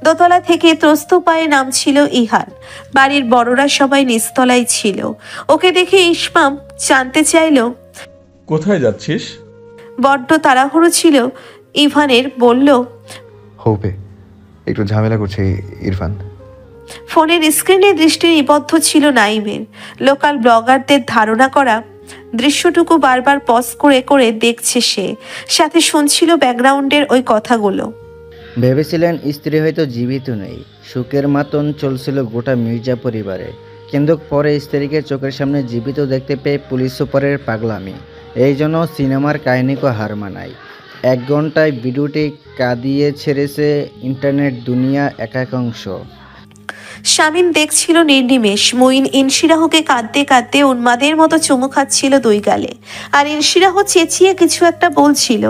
দোতলা থেকে ত্রস্ত পায়ে নামছিল ইহান। বাড়ির বড়রা সবাই নিচতলায় ছিল। ওকে দেখে ইসমাম জানতে চাইল, কোথায় যাচ্ছিস? বড্ড তাড়াহুড়ো ছিল ইভানের। বলল, হবে একটু ঝামেলা করছে ইরফান। ফোনের স্ক্রিনে দৃষ্টি নিবদ্ধ ছিল নাইমের। লোকাল ব্লগারদের ধারণা করা দৃশ্যটুকু বারবার পজ করে করে দেখছে সে, সাথে শুনছিল ব্যাকগ্রাউন্ডের ওই কথাগুলো। ভেবেছিলেন স্ত্রী হয়তো জীবিত নেই, সুখের মাতন চলছিল গোটা মির্জা পরিবারে, কিন্তু পরে স্ত্রীকে চোখের সামনে জীবিত দেখতে পেয়ে পুলিশ সুপারের পাগলামি। এই জন্য সিনেমার কাহিনীকে হার মানায়। 1 ঘন্টায় ভিডিওটি কাঁদিয়ে ছেড়েছে ইন্টারনেট দুনিয়া একাংশ। শামীম দেখছিল নির্নিমেষ। মঈন ইনশিরাহকে কাঁদতে কাঁদতে উন্মাদের মতো চুমু খাচ্ছিল 2 গালে, আর ইনশিরাহ চেঁচিয়ে কিছু একটা বলছিল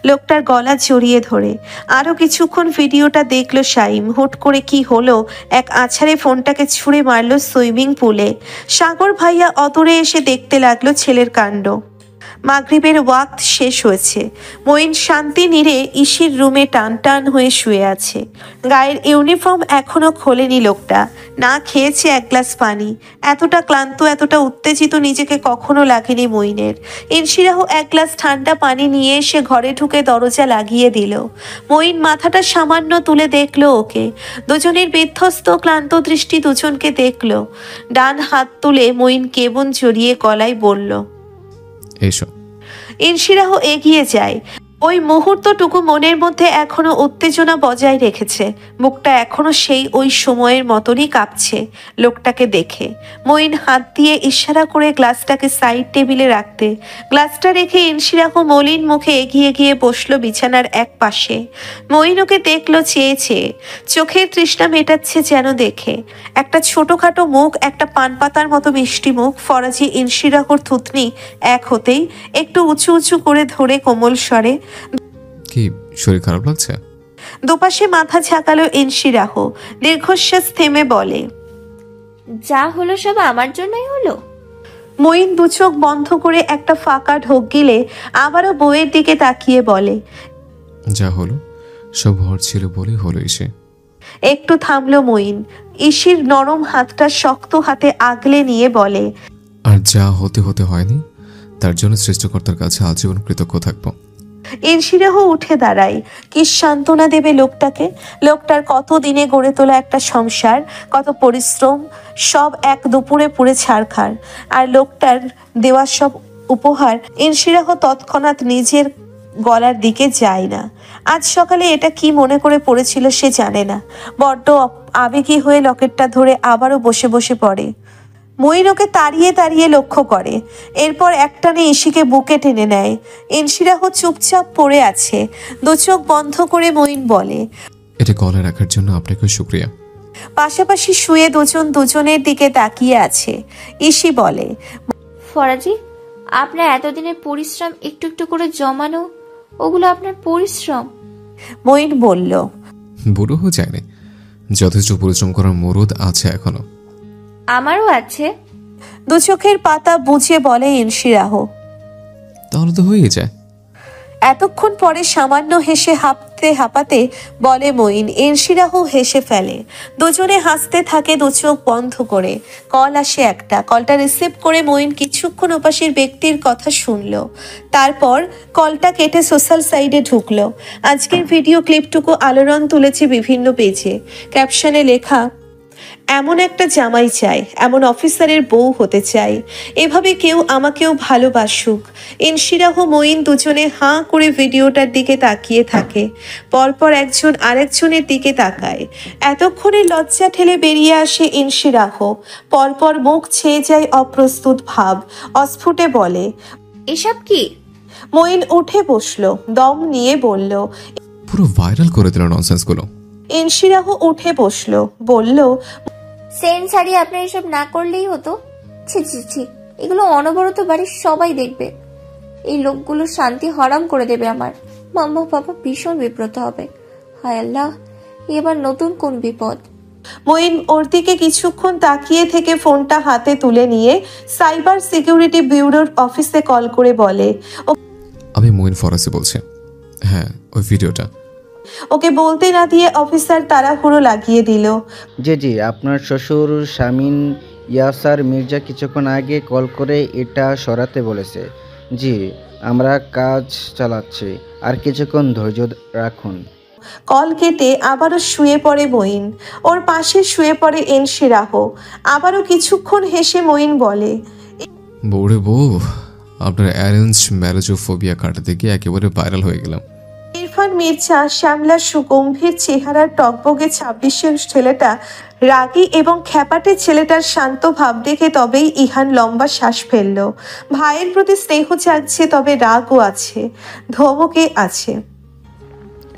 লোকটার গলা জড়িয়ে ধরে। আরো কিছুক্ষণ ভিডিওটা দেখলো শাইম। হুট করে কি হলো, এক আছাড়ে ফোনটাকে ছুঁড়ে মারলো সুইমিং পুলে। সাগর ভাইয়া অদূরে এসে দেখতে লাগলো ছেলের কাণ্ড। মাগরিবের ওয়াক্ত শেষ হয়েছে। মঈন শান্তি নীরে ইসির রুমে টান টান হয়ে শুয়ে আছে। গায়ের ইউনিফর্ম এখনো খোলেনি লোকটা। না খেয়েছে 1 গ্লাস পানি। এতটা ক্লান্ত, এতটা উত্তেজিত নিজেকে কখনো লাগেনি মঈনের। ইনশিরাহ 1 গ্লাস ঠান্ডা পানি নিয়ে এসে ঘরে ঢুকে দরজা লাগিয়ে দিল। মঈন মাথাটা সামান্য তুলে দেখলো ওকে। দুজনের বিধ্বস্ত ক্লান্ত দৃষ্টি দুজনকে দেখলো। ডান হাত তুলে মঈন কেবন জড়িয়ে গলায় বলল, এসো। ইনশিরাহ এগিয়ে যায়। ওই মুহূর্তটুকু মনের মধ্যে এখনো উত্তেজনা বজায় রেখেছে। মুখটা এখনো সেই ওই সময়ের মতনই কাঁপছে লোকটাকে দেখে। মঈন হাত দিয়ে ইশারা করে গ্লাসটাকে সাইড টেবিলে রাখতে। গ্লাসটা রেখে ইনশিরাহ মলিন মুখে এগিয়ে গিয়ে বসলো বিছানার এক পাশে। মঈন ওকে দেখলো চেয়ে চেয়ে। চোখের তৃষ্ণা মেটাচ্ছে যেন দেখে। একটা ছোটখাটো মুখ, একটা পান পাতার মতো মিষ্টি মুখ। ফরাজি ইনশিরাহর থুতনি এক হতেই একটু উঁচু উঁচু করে ধরে কোমল স্বরে, কি শরীর খারাপ লাগছে? দুপাশে মাথা ঝাঁকালো ইনশিরাহ। দীর্ঘশ্বাস থেমে বলে, যা হলো সব আমার জন্যই হলো। মঈন 2 চোখ বন্ধ করে একটা ফাঁকা ঢোক গিলে আবারও বউয়ের দিকে তাকিয়ে বলে, যা হলো সব হওয়ার ছিল বলেই হলো। এসে একটু থামলো মঈন। ইসির নরম হাতটা শক্ত হাতে আগলে নিয়ে বলে, আর যা হতে হতে হয়নি তার জন্য সৃষ্টিকর্তার কাছে আজীবন কৃতজ্ঞ থাকবো। ইনশিরাহ উঠে দাঁড়ায়। কি সান্ত্বনা দেবে লোকটাকে? লোকটার কত দিনে গড়ে তোলা একটা সংসার, কত পরিশ্রম, সব এক দুপুরে পুড়ে ছারখার। আর লোকটার দেওয়া সব উপহার ইনশিরাহ তৎক্ষণাৎ নিজের গলার দিকে যায় না। আজ সকালে এটা কি মনে করে পড়েছিল সে জানে না। বড্ড আবেগী হয়ে লকেটটা ধরে আবারও বসে বসে পড়ে। মঈন ওকে তাড়িয়ে তাড়িয়ে লক্ষ্য করে। এরপর একটানে ইসিকে বুকে টেনে নেয়। ইনশিরাহ চুপচাপ পড়ে আছে। 2 চোখ বন্ধ করে মঈন বলে, এটা গলায় রাখার জন্য আপনাকে শুকরিয়া। পাশাপাশি শুয়ে দুজন দুজনের দিকে তাকিয়ে আছে। ইসি বলে, ফরাজি, আপনার এতদিনের পরিশ্রম একটু একটু করে জমানো, ওগুলো আপনার পরিশ্রম। মঈন বলল, বুড়ো হয়ে যায়নি, যথেষ্ট পরিশ্রম করার মরদ আছে এখনো। আমারও আছে। 2 চোখের পাতা বুঝে বলে ইনশিরাহ। তাহলে তো হয়ে যায়। এতক্ষণ পরে সামান্য হেসে হাঁপাতে বলে মঈন। ইনশিরাহ হেসে ফেলে। দুজনে হাসতে থাকে 2 চোখ বন্ধ করে। কল আসে একটা। কলটা রিসিভ করে মঈন কিছুক্ষণ ওপাশের ব্যক্তির কথা শুনলো। তারপর কলটা কেটে সোশ্যাল সাইটে ঢুকলো। আজকের ভিডিও ক্লিপটুকু আলোড়ন তুলেছে বিভিন্ন পেজে। ক্যাপশনে লেখা, এমন একটা জামাই চাই, এমন অফিসারের বউ হতে চাই, এভাবে কেউ আমাকেও ভালোবাসুক। ইনশিরাহ মঈন দুজনে হাঁ করে ভিডিওটার দিকে তাকিয়ে থাকে। পরপর একজন আরেকজনের দিকে তাকায়। এতক্ষণে লজ্জা ঠেলে বেরিয়ে আসে ইনশিরাহ। পরপর মুখ ছেয়ে যায় অপ্রস্তুত ভাব। অস্ফুটে বলে, এসব কি? মঈন উঠে বসলো। দম নিয়ে বলল, পুরো ভাইরাল করে দিল ননসেন্সগুলো। ইনশিরাহ উঠে বসলো, বলল, সেন্স হারিয়ে আপনার এসব না করলেই হতো। ছি ছি ছি, এগুলো অনবরত বাড়ির সবাই দেখবে। এই লোকগুলো শান্তি হরাম করে দেবে আমার। মাম্মা বাবা ভীষণ বিব্রত হবে। হায় আল্লাহ, এবার নতুন কোন বিপদ। মঈন ওর দিকে কিছুক্ষণ তাকিয়ে থেকে ফোনটা হাতে তুলে নিয়ে সাইবার সিকিউরিটি ব্যুরোর অফিসে কল করে বলে, আমি মঈন ফরাসি বলছি। হ্যাঁ, ওই ভিডিওটা ওকে বলতে না দিয়ে অফিসার তাড়াহুড়ো লাগিয়ে দিল। জি জি, আপনার শ্বশুর শামীম ইয়াসার মির্জা কিছুক্ষণ আগে কল করে এটা সরাতে বলেছে। জি, আমরা কাজ চালাচ্ছি, আর কিছুক্ষণ ধৈর্য রাখুন। কল কেটে আবারও শুয়ে পড়ে মঈন। ওর পাশে শুয়ে পড়ে এনশিরাহ। আবারও কিছুক্ষণ হেসে মঈন বলে, বউরে বউ, আপনার অ্যারেঞ্জ ম্যারেজ ও ফোবিয়া কাটাতে গিয়ে একেবারে ভাইরাল হয়ে গেলাম। ইরফান মির্জা শ্যামলা সুগম্ভীর চেহারার টকবগে 26-এর ছেলেটা রাগী এবং খ্যাপাটে ছেলেটার শান্ত ভাব দেখে তবেই ইহান লম্বা শ্বাস ফেলল। ভাইয়ের প্রতি স্নেহ জাগছে, তবে রাগও আছে, ধমকে আছে।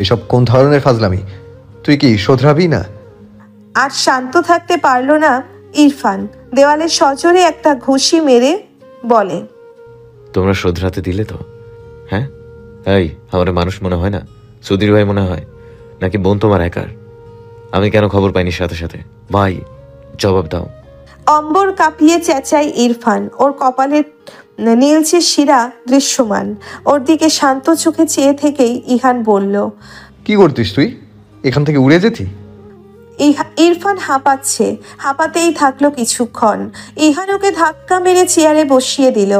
এসব কোন ধরনের ফাজলামি? তুই কি শোধরাবি না? আর শান্ত থাকতে পারল না ইরফান। দেওয়ালে সজোরে একটা ঘুষি মেরে বলে, তোমরা শোধরাতে দিলে তো? হ্যাঁ, এই আমার মানুষ মনে হয় না, সুধীর ভাই মনে হয়, নাকি বোন তোমার একার? আমি কেন খবর পাইনি সাথে সাথে? ভাই জবাব দাও। অম্বর কাঁপিয়ে চেঁচায় ইরফান। ওর কপালের নীলচে শিরা দৃশ্যমান। ওর দিকে শান্ত চোখে চেয়ে থেকেই ইহান বলল, কি করতিস তুই? এখান থেকে উড়ে যেতি? ইরফান হাঁপাচ্ছে। হাঁপাতেই থাকলো কিছুক্ষণ। ইহান ওকে ধাক্কা মেরে চেয়ারে বসিয়ে দিল।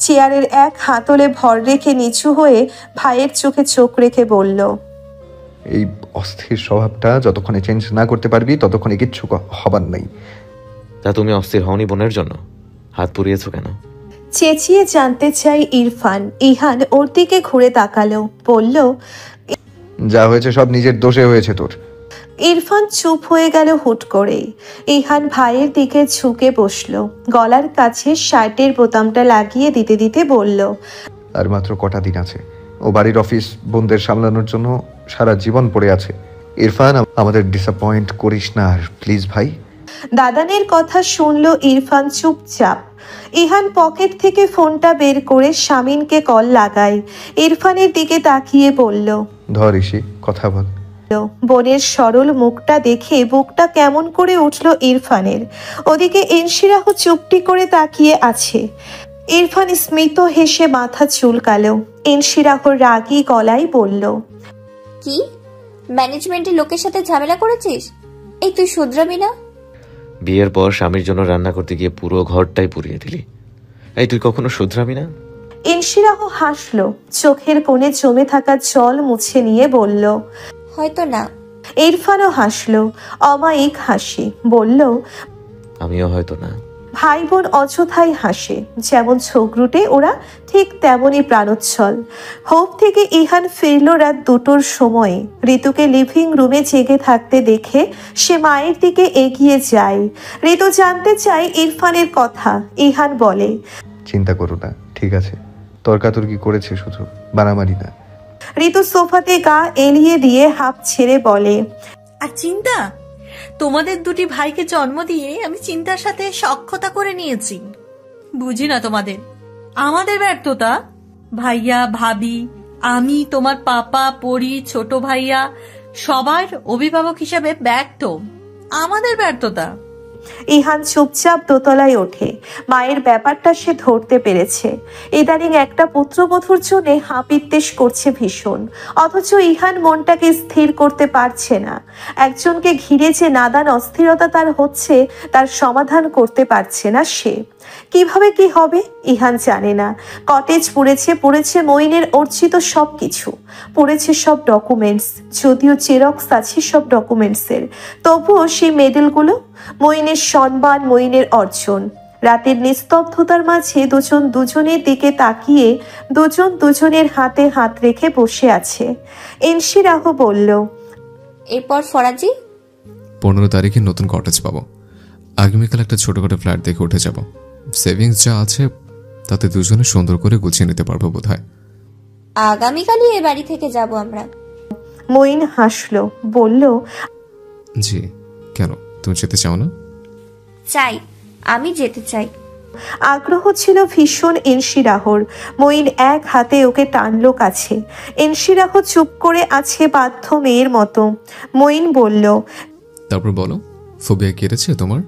চেয়ারের এক হাতলে ভর রেখে নিচু হয়ে ভাইয়ের চোখে চোখ রেখে বলল, এই অস্থির স্বভাবটা যতক্ষণে চেঞ্জ না করতে পারবি ততক্ষণে কিচ্ছু হবার নাই। তা তুমি অস্থির হওনি বোনের জন্য? হাত পুড়িয়েছো কেন? চেঁচিয়ে জানতে চাই ইরফান। ইহান ওর দিকে ঘুরে তাকালো, বলল, যা হয়েছে সব নিজের দোষে হয়েছে তোর। ইরফান চুপ হয়ে গেল হুট করেই। ইহান ভাইয়ের দিকে ঝুঁকে বসলো। গলার কাছে শার্টের বোতামটা লাগিয়ে দিতে দিতে বলল, আর মাত্র কটা দিন আছে। ও বাড়ির অফিস বোনদের সামলানোর জন্য সারা জীবন পড়ে আছে। ইরফান, আমাদের ডিসঅ্যাপয়েন্ট করিস না আর প্লিজ ভাই। দাদানের কথা শুনলো ইরফান চুপচাপ। ইহান পকেট থেকে ফোনটা বের করে শামিনকে কল লাগায়। ইরফানের দিকে তাকিয়ে বলল, ধর ইসি, কথা বল। বোনের সরল মুখটা দেখে বুকটা কেমন করে উঠল ইরফানের। ওদিকে এনশিরাহ চুপটি করে তাকিয়ে আছে। ইরফান স্মিত হেসে মাথা চুলকালো। এনশিরাহ রাগী গলায় বলল, কি ম্যানেজমেন্টের লোকের সাথে ঝামেলা করেছিস? এই তুই শুধরাবি না? বিয়ের পর স্বামীর জন্য রান্না করতে গিয়ে পুরো ঘরটাই পুড়িয়ে দিলি। এই তুই কখনো শুধরাবি না? এনশিরাহ হাসলো। চোখের কোণে জমে থাকা জল মুছে নিয়ে বলল, হয়তো না। ইরফানও হাসলো, অমায়িক হাসি। বলল, আমিও হয়তো না। ভাই বোন অযথাই হাসে। যেমন ছোকরুটে ওরা, ঠিক তেমনই প্রাণোচ্ছল। হোপ থেকে ইহান ফিরল রাত 2টোর সময়ে। ঋতুকে লিভিং রুমে জেগে থাকতে দেখে সে মায়ের দিকে এগিয়ে যায়। ঋতু জানতে চায় ইরফানের কথা। ইহান বলে, চিন্তা করো না, ঠিক আছে। তর্কাতর্কি করেছে শুধু, বানামারি না। ঋতু সোফাতে গা এলিয়ে দিয়ে হাঁপ ছেড়ে বলে, আর চিন্তা? তোমাদের দুটি ভাইকে জন্ম দিয়ে আমি চিন্তার সাথে সখ্যতা করে নিয়েছি। বুঝি না তোমাদের, আমাদের ব্যর্থতা। ভাইয়া, ভাবি, আমি, তোমার পাপা, পরি, ছোট ভাইয়া, সবার অভিভাবক হিসেবে ব্যর্থ। আমাদের ব্যর্থতা। ইহান চুপচাপ দোতলায় ওঠে। মায়ের ব্যাপারটা সে ধরতে পেরেছে। ইদানিং একটা পুত্রবধূর জন্য হাঁপিত্তেশ করছে ভীষণ। অথচ ইহান মনটাকে স্থির করতে পারছে না। একজনকে ঘিরে যে নাদান অস্থিরতা তার হচ্ছে, তার সমাধান করতে পারছে না সে। কিভাবে কি হবে ইহান জানে না। কটেজ পড়েছে মইনের অর্জিত সব কিছু। পড়েছে সব ডকুমেন্টস, যদিও জেরক্স আছে সব ডকুমেন্টসের। তবুও সেই মেডেলগুলো, মইনের সম্মান, মইনের অর্জন। রাতের নিস্তব্ধতার মাঝে দুজন দুজনের দিকে তাকিয়ে দুজন দুজনের হাতে হাত রেখে বসে আছে। এনশিরাহ বলল, এরপর ফরাজি? 15 তারিখে নতুন কটেজ পাবো। আগামীকাল একটা ছোটখাটো ফ্ল্যাট দেখে উঠে যাব। সেভিংস যা আছে তাতে দুজনে সুন্দর করে গুছিয়ে নিতে পারবো বোধহয়। আগামীকালই এ বাড়ি থেকে যাব আমরা। মইন হাসলো, বলল, জি, কেন তুমি যেতে চাও না? চাই, আমি যেতে চাই। আগ্রহ ছিল ভীষণ এনশিরাহর। মইন এক হাতে ওকে টানলো কাছে। এনশিরাহ চুপ করে আছে বাধ্য মেয়ের মতো। মইন বলল, তারপর বলো, ফোবিয়া কেটেছে তোমার?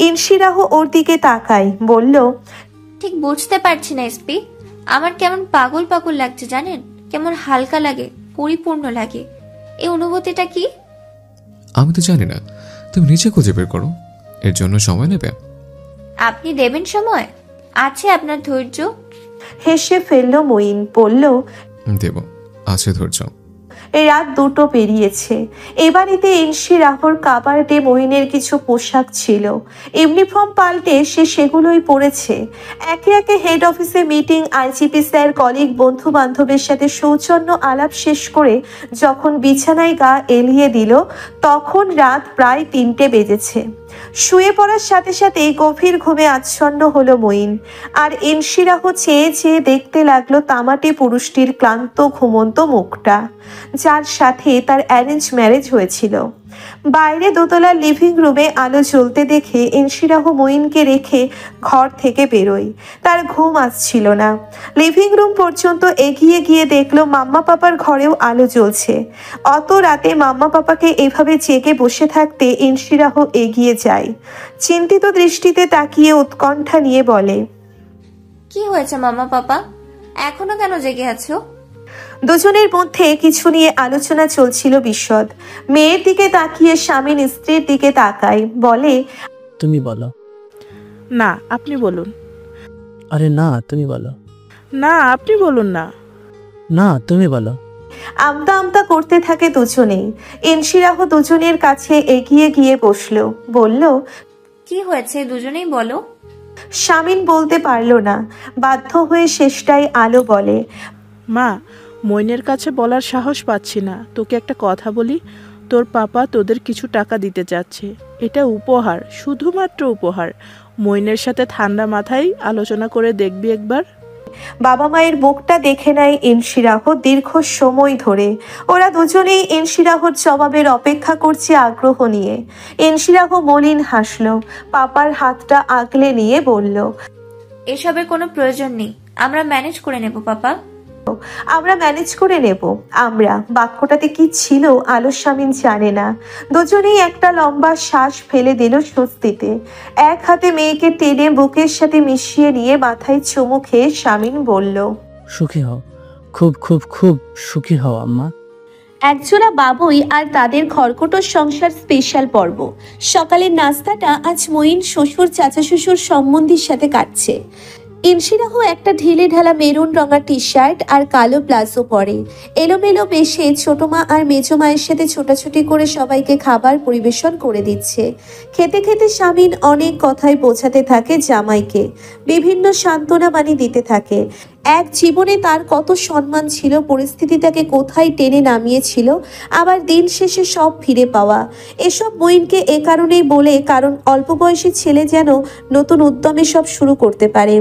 এনশিরাহ ওর দিকে তাকায়, বলল, ঠিক বুঝতে পারছি না এসপি, আমার কেমন পাগল পাগল লাগছে জানেন? কেমন হালকা লাগে, পরিপূর্ণ লাগে। এই অনুভূতিটা কি? আমি তো জানি না, তুমি নিচে খুঁজে বের করো, এর জন্য সময় নেবে। আপনি দেবেন সময়? আছে আপনার ধৈর্য? হেসে ফেলল মঈন, বলল, দেব, আছে ধৈর্য। রাত 2টো পেরিয়েছে। এ বাড়িতে ইনসি রাহর কাবার্ডে মঈনের কিছু পোশাক ছিল। ইউনিফর্ম পাল্টে সে সেগুলোই পরেছে। একে একে হেড অফিসে মিটিং, আইজিপি স্যার, কলিগ, বন্ধু বান্ধবের সাথে সৌজন্য আলাপ শেষ করে যখন বিছানায় গা এলিয়ে দিল, তখন রাত প্রায় 3টে বেজেছে। শুয়ে পড়ার সাথে সাথেই গভীর ঘুমে আচ্ছন্ন হলো মঈন। আর ইনসি রাহ চেয়ে চেয়ে দেখতে লাগলো তামাটে পুরুষটির ক্লান্ত ঘুমন্ত মুখটা, যার সাথে তার অ্যারেঞ্জ ম্যারেজ হয়েছিল। বাইরে দোতলার লিভিং রুমে আলো জ্বলতে দেখে ইনসি রাহ মঈনকে রেখে ঘর থেকে বেরোয়। তার ঘুম আসছিল না। লিভিং রুম পর্যন্ত এগিয়ে গিয়ে দেখলো মাম্মা পাপার ঘরেও আলো জ্বলছে। অত রাতে মাম্মা পাপাকে এভাবে জেগে বসে থাকতে ইনসি রাহ এগিয়ে যায়। চিন্তিত দৃষ্টিতে তাকিয়ে উৎকণ্ঠা নিয়ে বলে, কি হয়েছে মামা পাপা, এখনো কেন জেগে আছো? দুজনের মধ্যে কিছু নিয়ে আলোচনা চলছিল বিশদ। মেয়ের দিকে তাকিয়ে স্বামী স্ত্রীর দিকে তাকায়, বলে, তুমি বলো। না আপনি বলুন। আরে না তুমি বলো। না আপনি বলুন না। না তুমি বলো। আমতা আমতা করতে থাকে দুজনেই। ইনসি রাহ দুজনের কাছে এগিয়ে গিয়ে বসলো, বলল, কি হয়েছে দুজনেই বলো। স্বামীন বলতে পারলো না। বাধ্য হয়ে শেষটাই আলো বলে, মা, মইনের কাছে বলার সাহস পাচ্ছি না। তোকে একটা কথা বলি, তোর পাপা তোদের কিছু টাকা দিতে চাচ্ছে। এটা উপহার, শুধুমাত্র উপহার। মইনের সাথে ঠান্ডা মাথায় আলোচনা করে দেখবি একবার। বাবা মায়ের মুখটা দেখে নেয় ইনসি রাহ দীর্ঘ সময় ধরে। ওরা দুজনেই ইনসি রাহর জবাবের অপেক্ষা করছে আগ্রহ নিয়ে। ইনসি রাহ মলিন হাসলো, পাপার হাতটা আগলে নিয়ে বলল, এসবের কোনো প্রয়োজন নেই, আমরা ম্যানেজ করে নেব পাপা। আমরা ম্যানেজ করে নেব। আমরা বাক্যটাতে কি ছিল আলো স্বামীন জানে না। দুজনেই একটা লম্বা শ্বাস ফেলে দিল স্বস্তিতে। এক হাতে মেয়েকে টেনে বুকের সাথে মিশিয়ে নিয়ে মাথায় চুমু খেয়ে স্বামীন বলল, সুখী হও, খুব খুব খুব সুখী হও আম্মা। একজোড়া বাবুই আর তাদের খড়কুটোর সংসার স্পেশাল পর্ব। সকালের নাস্তাটা আজ মঈন শ্বশুর চাচা শ্বশুর সম্বন্ধীর সাথে কাটছে। ইনসি রাহ একটা ঢিলে ঢালা মেরুন রঙা টি শার্ট আর কালো প্লাজো পরে এলোমেলো বেশে ছোট মা আর মেজো মায়ের সাথে ছোটাছুটি করে সবাইকে খাবার পরিবেশন করে দিচ্ছে। খেতে খেতে স্বামীন অনেক কথাই বোঝাতে থাকে জামাইকে, বিভিন্ন সান্ত্বনা বাণী দিতে থাকে। এক জীবনে তার কত সম্মান ছিল, পরিস্থিতি তাকে কোথায় টেনে নামিয়েছিল, আবার দিন শেষে সব ফিরে পাওয়া। এসব মঈনকে এ কারণেই বলে, কারণ অল্প বয়সী ছেলে যেন নতুন উদ্যমে সব শুরু করতে পারে।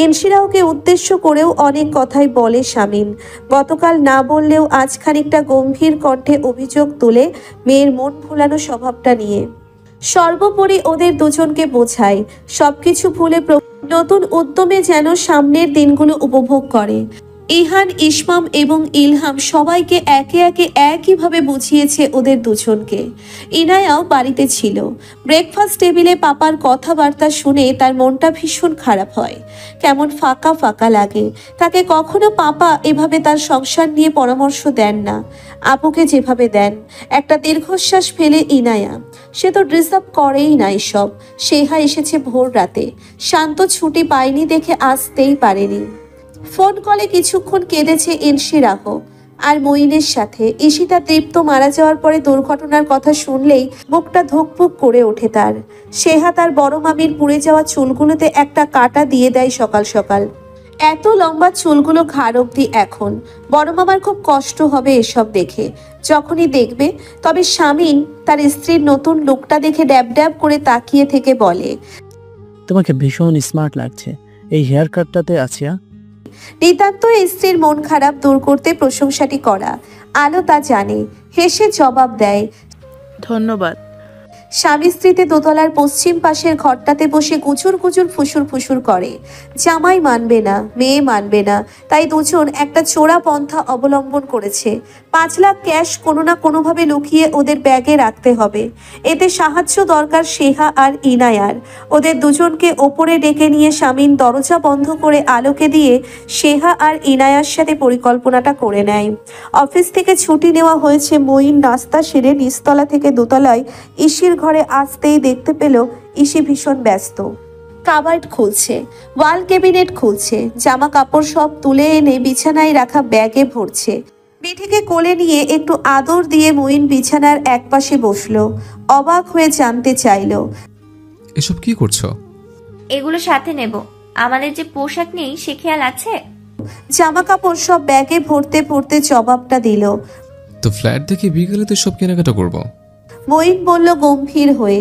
ইনসি রাহকে উদ্দেশ্য করেও অনেক কথাই বলে স্বামীন। গতকাল না বললেও আজ খানিকটা গম্ভীর কণ্ঠে অভিযোগ তুলে মেয়ের মন ভোলানো স্বভাবটা নিয়ে। সর্বোপরি ওদের দুজনকে বোঝায় সবকিছু ভুলে নতুন উদ্যমে যেন সামনের দিনগুলো উপভোগ করে। ইহান, ইসমাম এবং ইলহাম সবাইকে একে একে একইভাবে বুঝিয়েছে ওদের দুজনকে। ইনায়াও বাড়িতে ছিল। ব্রেকফাস্ট টেবিলে পাপার কথাবার্তা শুনে তার মনটা ভীষণ খারাপ হয়, কেমন ফাঁকা ফাঁকা লাগে। তাকে কখনো পাপা এভাবে তার সংসার নিয়ে পরামর্শ দেন না, আপুকে যেভাবে দেন। একটা দীর্ঘশ্বাস ফেলে ইনায়া, সে তো ডিস্টার্ব করেই না এসব। সেহা এসেছে ভোর রাতে, শান্ত ছুটি পায়নি দেখে আসতেই পারেনি। ফোন কলে কিছুক্ষণ কেঁদেছে ইনসি রাহ আর মঈনের সাথে। ঈশিতা তৃপ্ত মারা যাওয়ার পরে দুর্ঘটনার কথা শুনলেই বুকটা ধুকপুক করে ওঠে তার। সেহা তার বড় মামির পুড়ে যাওয়া চুলগুলোতে একটা কাঁটা দিয়ে দেয় সকাল সকাল। এত লম্বা চুলগুলো ঘাড় অব্দি এখন। বড় মামার খুব কষ্ট হবে এসব দেখে, যখনই দেখবে। তবে স্বামীন তার স্ত্রীর নতুন লুকটা দেখে ড্যাব ড্যাব করে তাকিয়ে থেকে বলে, তোমাকে ভীষণ স্মার্ট লাগছে এই হেয়ার কাটটাতে, আছিয়া। নিতান্ত স্ত্রীর মন খারাপ দূর করতে প্রশংসাটি করা। আলো তা জানে, হেসে জবাব দেয়, ধন্যবাদ। স্বামী স্ত্রীতে দোতলার পশ্চিম পাশের ঘরটাতে বসে কুচুর কুচুর ফুসুর ফুসুর করে। জামাই মানবে না, মেয়ে মানবে না, তাই দুজন একটা চোরা পন্থা অবলম্বন করেছে। 5 লাখ ক্যাশ কোনো না কোনোভাবে লুকিয়ে ওদের ব্যাগে রাখতে হবে। এতে সাহায্য দরকার সেহা আর ইনায়ার। ওদের দুজনকে ওপরে ডেকে নিয়ে শামীম দরজা বন্ধ করে আলোকে দিয়ে সেহা আর ইনায়ার সাথে পরিকল্পনাটা করে নেয়। অফিস থেকে ছুটি নেওয়া হয়েছে। মঈন নাস্তা সেরে নিচতলা থেকে দোতলায় ইসির ঘরে আসতেই দেখতে পেল ইসি ভীষণ ব্যস্ত। কাবার্ড খুলছে, ওয়াল ক্যাবিনেট খুলছে, জামা কাপড় সব তুলে এনে বিছানায় রাখা ব্যাগে ভরছে। মিঠিকে কোলে নিয়ে একটু আদর দিয়ে মঈন বিছানার একপাশে বসলো। অবাক হয়ে জানতে চাইলো, এসব কি করছো? এগুলো সাথে নেব, আমাদের যে পোশাক নেই সে খেয়াল আছে? জামা কাপড় সব ব্যাগে ভরতে ভরতে জবাবটা দিল। তো ফ্ল্যাট দেখে বিকেলে তো সব কেনাকাটা করবো। মঈন বলল গম্ভীর হয়ে,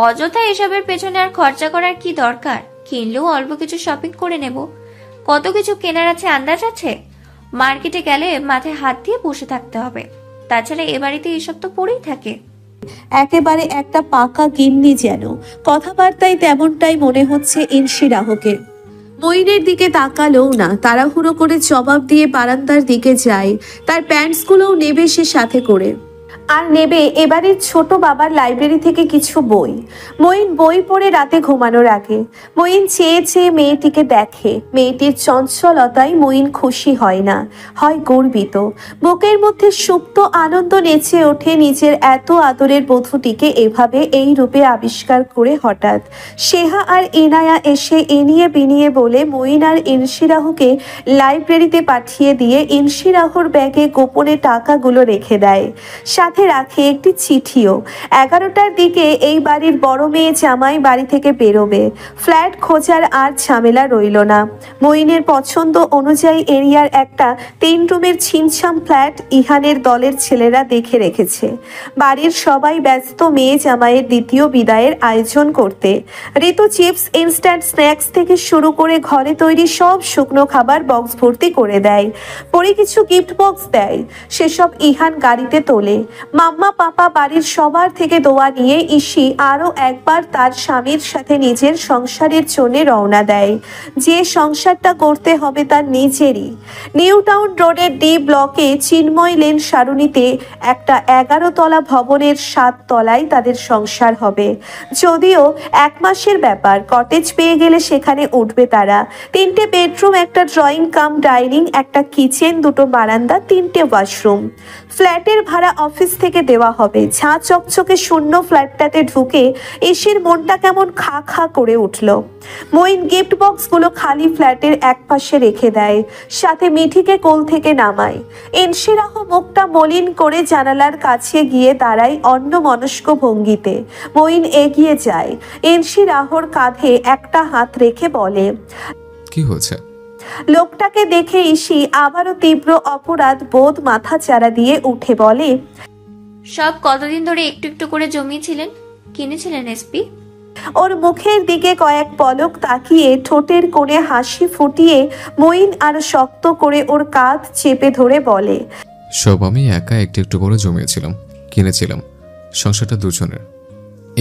অযথা এসবের পেছনে আর খরচা করার কি দরকার? কিনলেও অল্প কিছু শপিং করে নেব। কত কিছু কেনার আছে আন্দাজ আছে? মার্কেটে গেলে মাথায় হাত দিয়ে বসে থাকতে হবে। তাছাড়া এ বাড়িতে এসব তো পড়েই থাকে। একেবারে একটা পাকা গিন্নি যেন। কথাবার্তায় তেমনটাই মনে হচ্ছে ইনশিরাহকে। মঈনের দিকে তাকালোও না, তাড়াহুড়ো করে জবাব দিয়ে বারান্দার দিকে যায়। তার প্যান্টসগুলোও নেবে সে সাথে করে, আর নেবে এবারের ছোট বাবার লাইব্রেরি থেকে কিছু বই। মঈন বই পড়ে রাতে ঘুমানোর আগে মঈন চেয়ে চেয়ে মেয়েটিকে দেখে। মেয়েটির চঞ্চলতায় মঈন খুশি হয় না, হয় গর্বিত। বুকের মধ্যে সুপ্ত আনন্দ নেচে ওঠে নিজের এত আদরের বধূটিকে এভাবে এই রূপে আবিষ্কার করে। হঠাৎ সেহা আর ইনায়া এসে এনিয়ে বিনিয়ে বলে মঈন আর ইনশিরাহকে লাইব্রেরিতে পাঠিয়ে দিয়ে ইনশিরাহর ব্যাগে গোপনে টাকাগুলো রেখে দেয়। সাথে রাখে একটি চিঠিও। 11টার দিকে এই বাড়ির বড় মেয়ে জামাই বাড়ি থেকে বেরোবে। ফ্ল্যাট খোঁজার আর ঝামেলা রইল না। মঈনের পছন্দ অনুযায়ী এরিয়ার একটা 3 রুমের ছিমছাম ফ্ল্যাট ইহানের দলের ছেলেরা দেখে রেখেছে। বাড়ির সবাই ব্যস্ত মেয়ে জামাইয়ের দ্বিতীয় বিদায়ের আয়োজন করতে। ঋতু চিপস, ইনস্ট্যান্ট স্ন্যাক্স থেকে শুরু করে ঘরে তৈরি সব শুকনো খাবার বক্স ভর্তি করে দেয়। পরে কিছু গিফট বক্স দেয়, সেসব ইহান গাড়িতে তোলে। মাম্মা পাপা বাড়ির সবার থেকে দোয়া নিয়ে ইসি আরও একবার তার স্বামীর সাথে নিজের সংসারের জন্য রওনা দেয়। যে সংসারটা করতে হবে তার নিজেরই। নিউ টাউন রোডের ডি ব্লকে চিন্ময় লেন সারণীতে একটা 11 তলা ভবনের 7 তলায় তাদের সংসার হবে। যদিও 1 মাসের ব্যাপার, কটেজ পেয়ে গেলে সেখানে উঠবে তারা। 3টে বেডরুম, একটা ড্রয়িং কাম ডাইনিং, একটা কিচেন, 2টো বারান্দা, 3টে ওয়াশরুম। ফ্ল্যাটের ভাড়া অফিস থেকে দেওয়া হবে। ঝাঁ চকচকে শূন্য ফ্ল্যাটটাতে ঢুকে ইসির মনটা কেমন খা খা করে উঠল। মঈন গিফট বক্সগুলো খালি ফ্ল্যাটের একপাশে রেখে দেয়, সাথে মিঠিকে কোল থেকে নামায়। ইনশিরাহ মুখটা মলিন করে জানালার কাছে গিয়ে দাঁড়ায় অন্যমনস্ক ভঙ্গিতে। মঈন এগিয়ে যায়, ইনশিরাহর কাঁধে একটা হাত রেখে বলে, কি হয়েছে? লোকটাকে দেখে ইসি আবারও তীব্র অপরাধ বোধ মাথা চারা দিয়ে উঠে বলে, সব কতদিন ধরে একটু একটু করে জমিয়েছিলেন, কিনেছিলেন এসপি? ওর মুখের দিকে কয়েক পলক তাকিয়ে ঠোঁটের কোণে হাসি ফুটিয়ে মঈন আরো শক্ত করে ওর কাঁধ চেপে ধরে বলে, সব আমি একা একটু একটু করে জমিয়েছিলাম, কিনেছিলাম। সংসারটা দুজনের,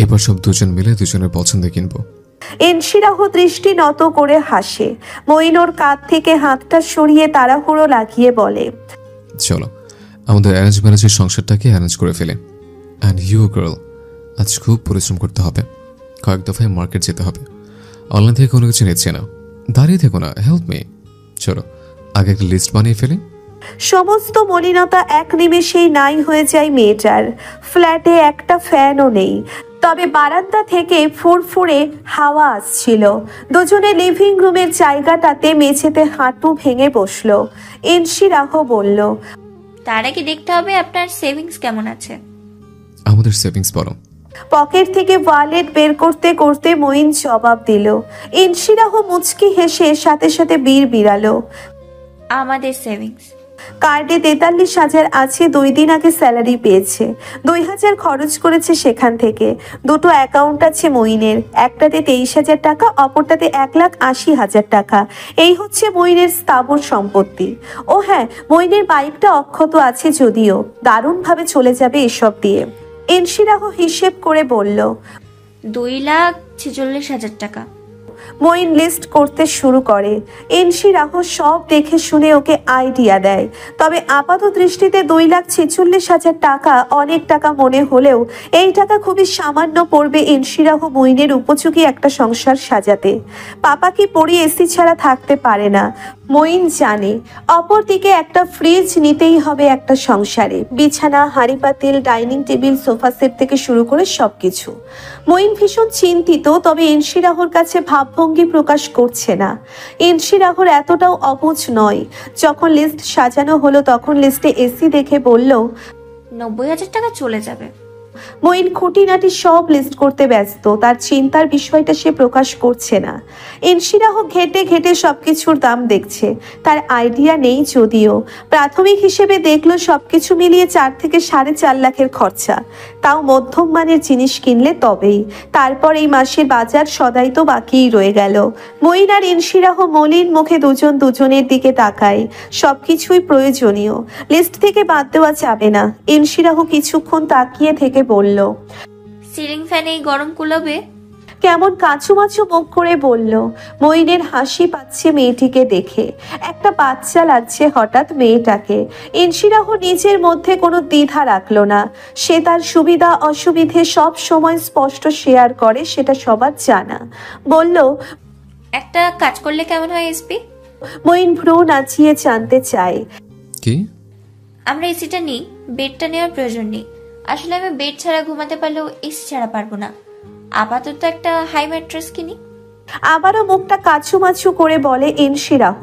এবার সব দুজন মিলে দুজনের পছন্দে কিনবো। ইনশিরাহ দৃষ্টি নত করে হাসে। মঈন ওর কাঁধ থেকে হাতটা সরিয়ে তাড়াহুড়ো লাগিয়ে বলে, চলো আমাদের অ্যারেঞ্জ ম্যারেজের সংসারটাকে অ্যারেঞ্জ করে ফেলে। অ্যান্ড ইউ গার্ল, আজ খুব পরিশ্রম করতে হবে, কয়েক দফায় মার্কেট যেতে হবে। অনলাইন থেকে কোনো কিছু নিচ্ছে না, দাঁড়িয়ে থেকো না, হেল্প মি। চলো আগে একটা লিস্ট বানিয়ে ফেলে। সমস্ত মলিনতা এক নিমেষেই নাই হয়ে যায় মেয়েটার। ফ্ল্যাটে একটা ফ্যানও নেই, তবে বারান্দা থেকে ফুরফুরে হাওয়া আসছিল। দুজনে লিভিং রুমের জায়গাটাতে মেঝেতে হাঁটু ভেঙে বসলো। ইনশিরাহ বলল, তার আগে দেখতে হবে আপনার সেভিংস কেমন আছে। আমাদের সেভিংস বড়। পকেট থেকে ওয়ালেট বের করতে করতে মঈন জবাব দিল। ইনশিরাহ মুচকি হেসে সাথে সাথে বীর বিড়ালো, আমাদের সেভিংস কার্ডে 43,000 আছে। 2 দিন আগে স্যালারি পেয়েছে, 2,000 খরচ করেছে সেখান থেকে। 2টো অ্যাকাউন্ট আছে মঈনের, একটাতে 23,000 টাকা, অপরটাতে 1,80,000 টাকা। এই হচ্ছে মঈনের স্থাবর সম্পত্তি। ও হ্যাঁ, মঈনের বাইকটা অক্ষত আছে, যদিও দারুণভাবে চলে যাবে এসব দিয়ে। ইনশিরাহ হিসেব করে বলল, 2,46,000 টাকা। মঈন লিস্ট করতে শুরু করে। ইনশিরাহ সব দেখে শুনে ওকে আইডিয়া দেয়। তবে আপাত দৃষ্টিতে 2,46,000 টাকা অনেক টাকা মনে হলেও এই টাকা খুবই সামান্য পড়বে ইনশিরাহ মঈনের উপযোগী একটা সংসার সাজাতে। পাপা কি পড়ি এসি ছাড়া থাকতে পারে না, মঈন জানে। অপরদিকে একটা ফ্রিজ নিতেই হবে একটা সংসারে, বিছানা, হাঁড়ি পাতিল, ডাইনিং টেবিল, সোফা সেট থেকে শুরু করে সবকিছু। মঈন ভীষণ চিন্তিত, তবে ইনশিরাহর কাছে ভাবভঙ্গি প্রকাশ করছে না। ইনশিরাহর এতটাও অবুঝ নয়। যখন লিস্ট সাজানো হলো তখন লিস্টে এসি দেখে বলল, 90,000 টাকা চলে যাবে। মঈন খুঁটিনাটি সব লিস্ট করতে ব্যস্ত, তার চিন্তার বিষয়টা সে প্রকাশ করছে না। ইনশিরাহ ঘেটে ঘেটে সবকিছুর দাম দেখছে, তার আইডিয়া নেই যদিও। প্রাথমিক হিসেবে দেখলো সবকিছু মিলিয়ে 4 থেকে 4.5 লাখের খরচা, তাও মধ্যম মানের জিনিস কিনলে তবেই। তারপর এই মাসের বাজার সদাই তো বাকিই রয়ে গেল। মঈন আর ইনশিরাহ মলিন মুখে দুজন দুজনের দিকে তাকায়। সবকিছুই প্রয়োজনীয়, লিস্ট থেকে বাদ দেওয়া যাবে না। ইনশিরাহ কিছুক্ষণ তাকিয়ে থেকে বলল, সিলিং ফ্যানে এই গরম কুলাবে? কেমন কাঁচুমাচু মুখ করে বলল। মঈনের হাসি পাচ্ছে মেয়েটিকে দেখে, একটা বাচ্চা লাগছে হঠাৎ মেয়েটাকে। ইনশিরাহ নিজের মধ্যে কোনো দ্বিধা রাখলো না। সে তার সুবিধা অসুবিধে সব সময় স্পষ্ট শেয়ার করে, সেটা সবার জানা। বলল, একটা কাজ করলে কেমন হয় এসপি? মঈন ভ্রু নাচিয়ে জানতে চায়, কি? আমরা এসিটা নিই, বেডটা নেওয়ার প্রয়োজন নেই। আসলে আমি বেড ছাড়া ঘুমাতে পারলেও এসি ছাড়া পারবো না। আপাতত একটা হাই ম্যাট্রেস কিনি। আবারও মুখটা কাছুমাছু করে বলে ইনশিরাহ।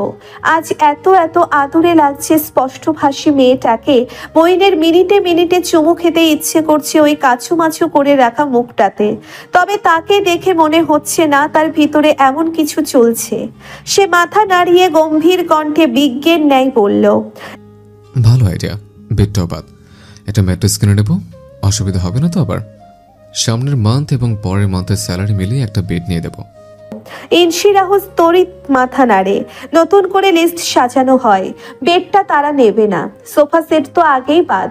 আজ এত এত আদুরে লাগছে স্পষ্টভাষী মেয়েটাকে, মঈনের মিনিটে মিনিটে চুমু খেতে ইচ্ছে করছে ওই কাছুমাছু করে রাখা মুখটাতে। তবে তাকে দেখে মনে হচ্ছে না তার ভিতরে এমন কিছু চলছে। সে মাথা নাড়িয়ে গম্ভীর কণ্ঠে বিজ্ঞের ন্যায় বলল, ভালো আইডিয়া, বেডটাও বাদ। একটা ম্যাট্রেস কিনে নেব, অসুবিধা হবে না তো আবার? সামনের মান্থ এবং পরের মান্থের স্যালারি মিলিয়ে একটা বেড নিয়ে দেবো। ইনশিরাহ তড়িৎ মাথা নাড়ে। নতুন করে লিস্ট সাজানো হয়। বেডটা তারা নেবে না, সোফা সেট তো আগেই বাদ।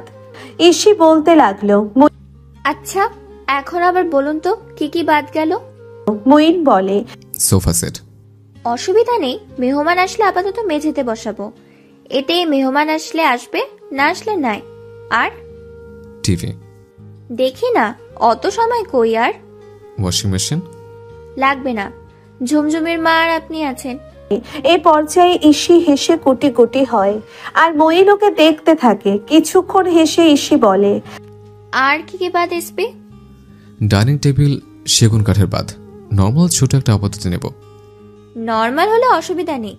ইসি বলতে লাগলো, আচ্ছা এখন আবার বলুন তো কি কি বাদ গেল? মঈন বলে, সোফা সেট। অসুবিধা নেই, মেহমান আসলে আপাতত মেঝেতে বসাবো। এতে মেহমান আসলে আসবে, না আসলে নাই। আর টিভি দেখি না, অত সময় কই আর। ওয়াশিং মেশিন লাগবে না, ঝুমঝুমের মা আর আপনি আছেন। এ পর্যায়ে ইসি হেসে কোটি কোটি হয়, আর মঈন ওকে দেখতে থাকে। কিছুক্ষণ হেসে ইসি বলে, আর কি কি বাদ এসপি? ডাইনিং টেবিল সেগুন কাঠের বাদ, নর্মাল ছোট একটা আপাতত নেব। নর্মাল হলে অসুবিধা নেই,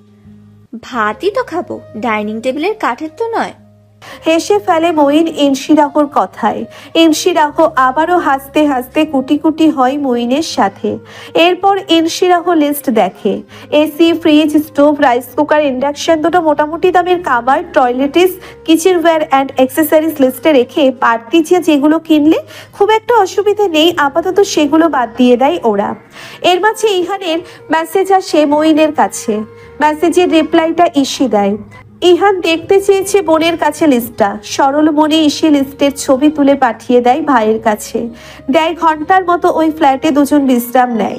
ভাতই তো খাবো, ডাইনিং টেবিলের কাঠের তো নয়। হেসে ফেলে মঈন ইনশিরাহর কথায়। ইনশিরাহ আবারও হাসতে হাসতে কুটি কুটি হয় মঈনের সাথে। এরপর ইনশিরাহ লিস্ট দেখে। AC, fridge, stove, rice cooker, induction, দুটো মোটামুটি দামের কাবার, টয়লেটিস, কিচেনওয়্যার অ্যান্ড অ্যাক্সেসরিজ লিস্টে রেখে বাড়তি যেগুলো কিনলে খুব একটা অসুবিধে নেই আপাতত সেগুলো বাদ দিয়ে দেয় ওরা। এর মাঝে ইহানের মেসেজ আসে মঈনের কাছে। মেসেজের রিপ্লাইটা ইসি দেয়। ইহান দেখতে চেয়েছে বোনের কাছে লিস্টটা। সরল মনে ইসি লিস্টের ছবি তুলে পাঠিয়ে দেয় ভাইয়ের কাছে। দেয় ঘন্টার মতো ওই ফ্ল্যাটে দুজন বিশ্রাম নেয়।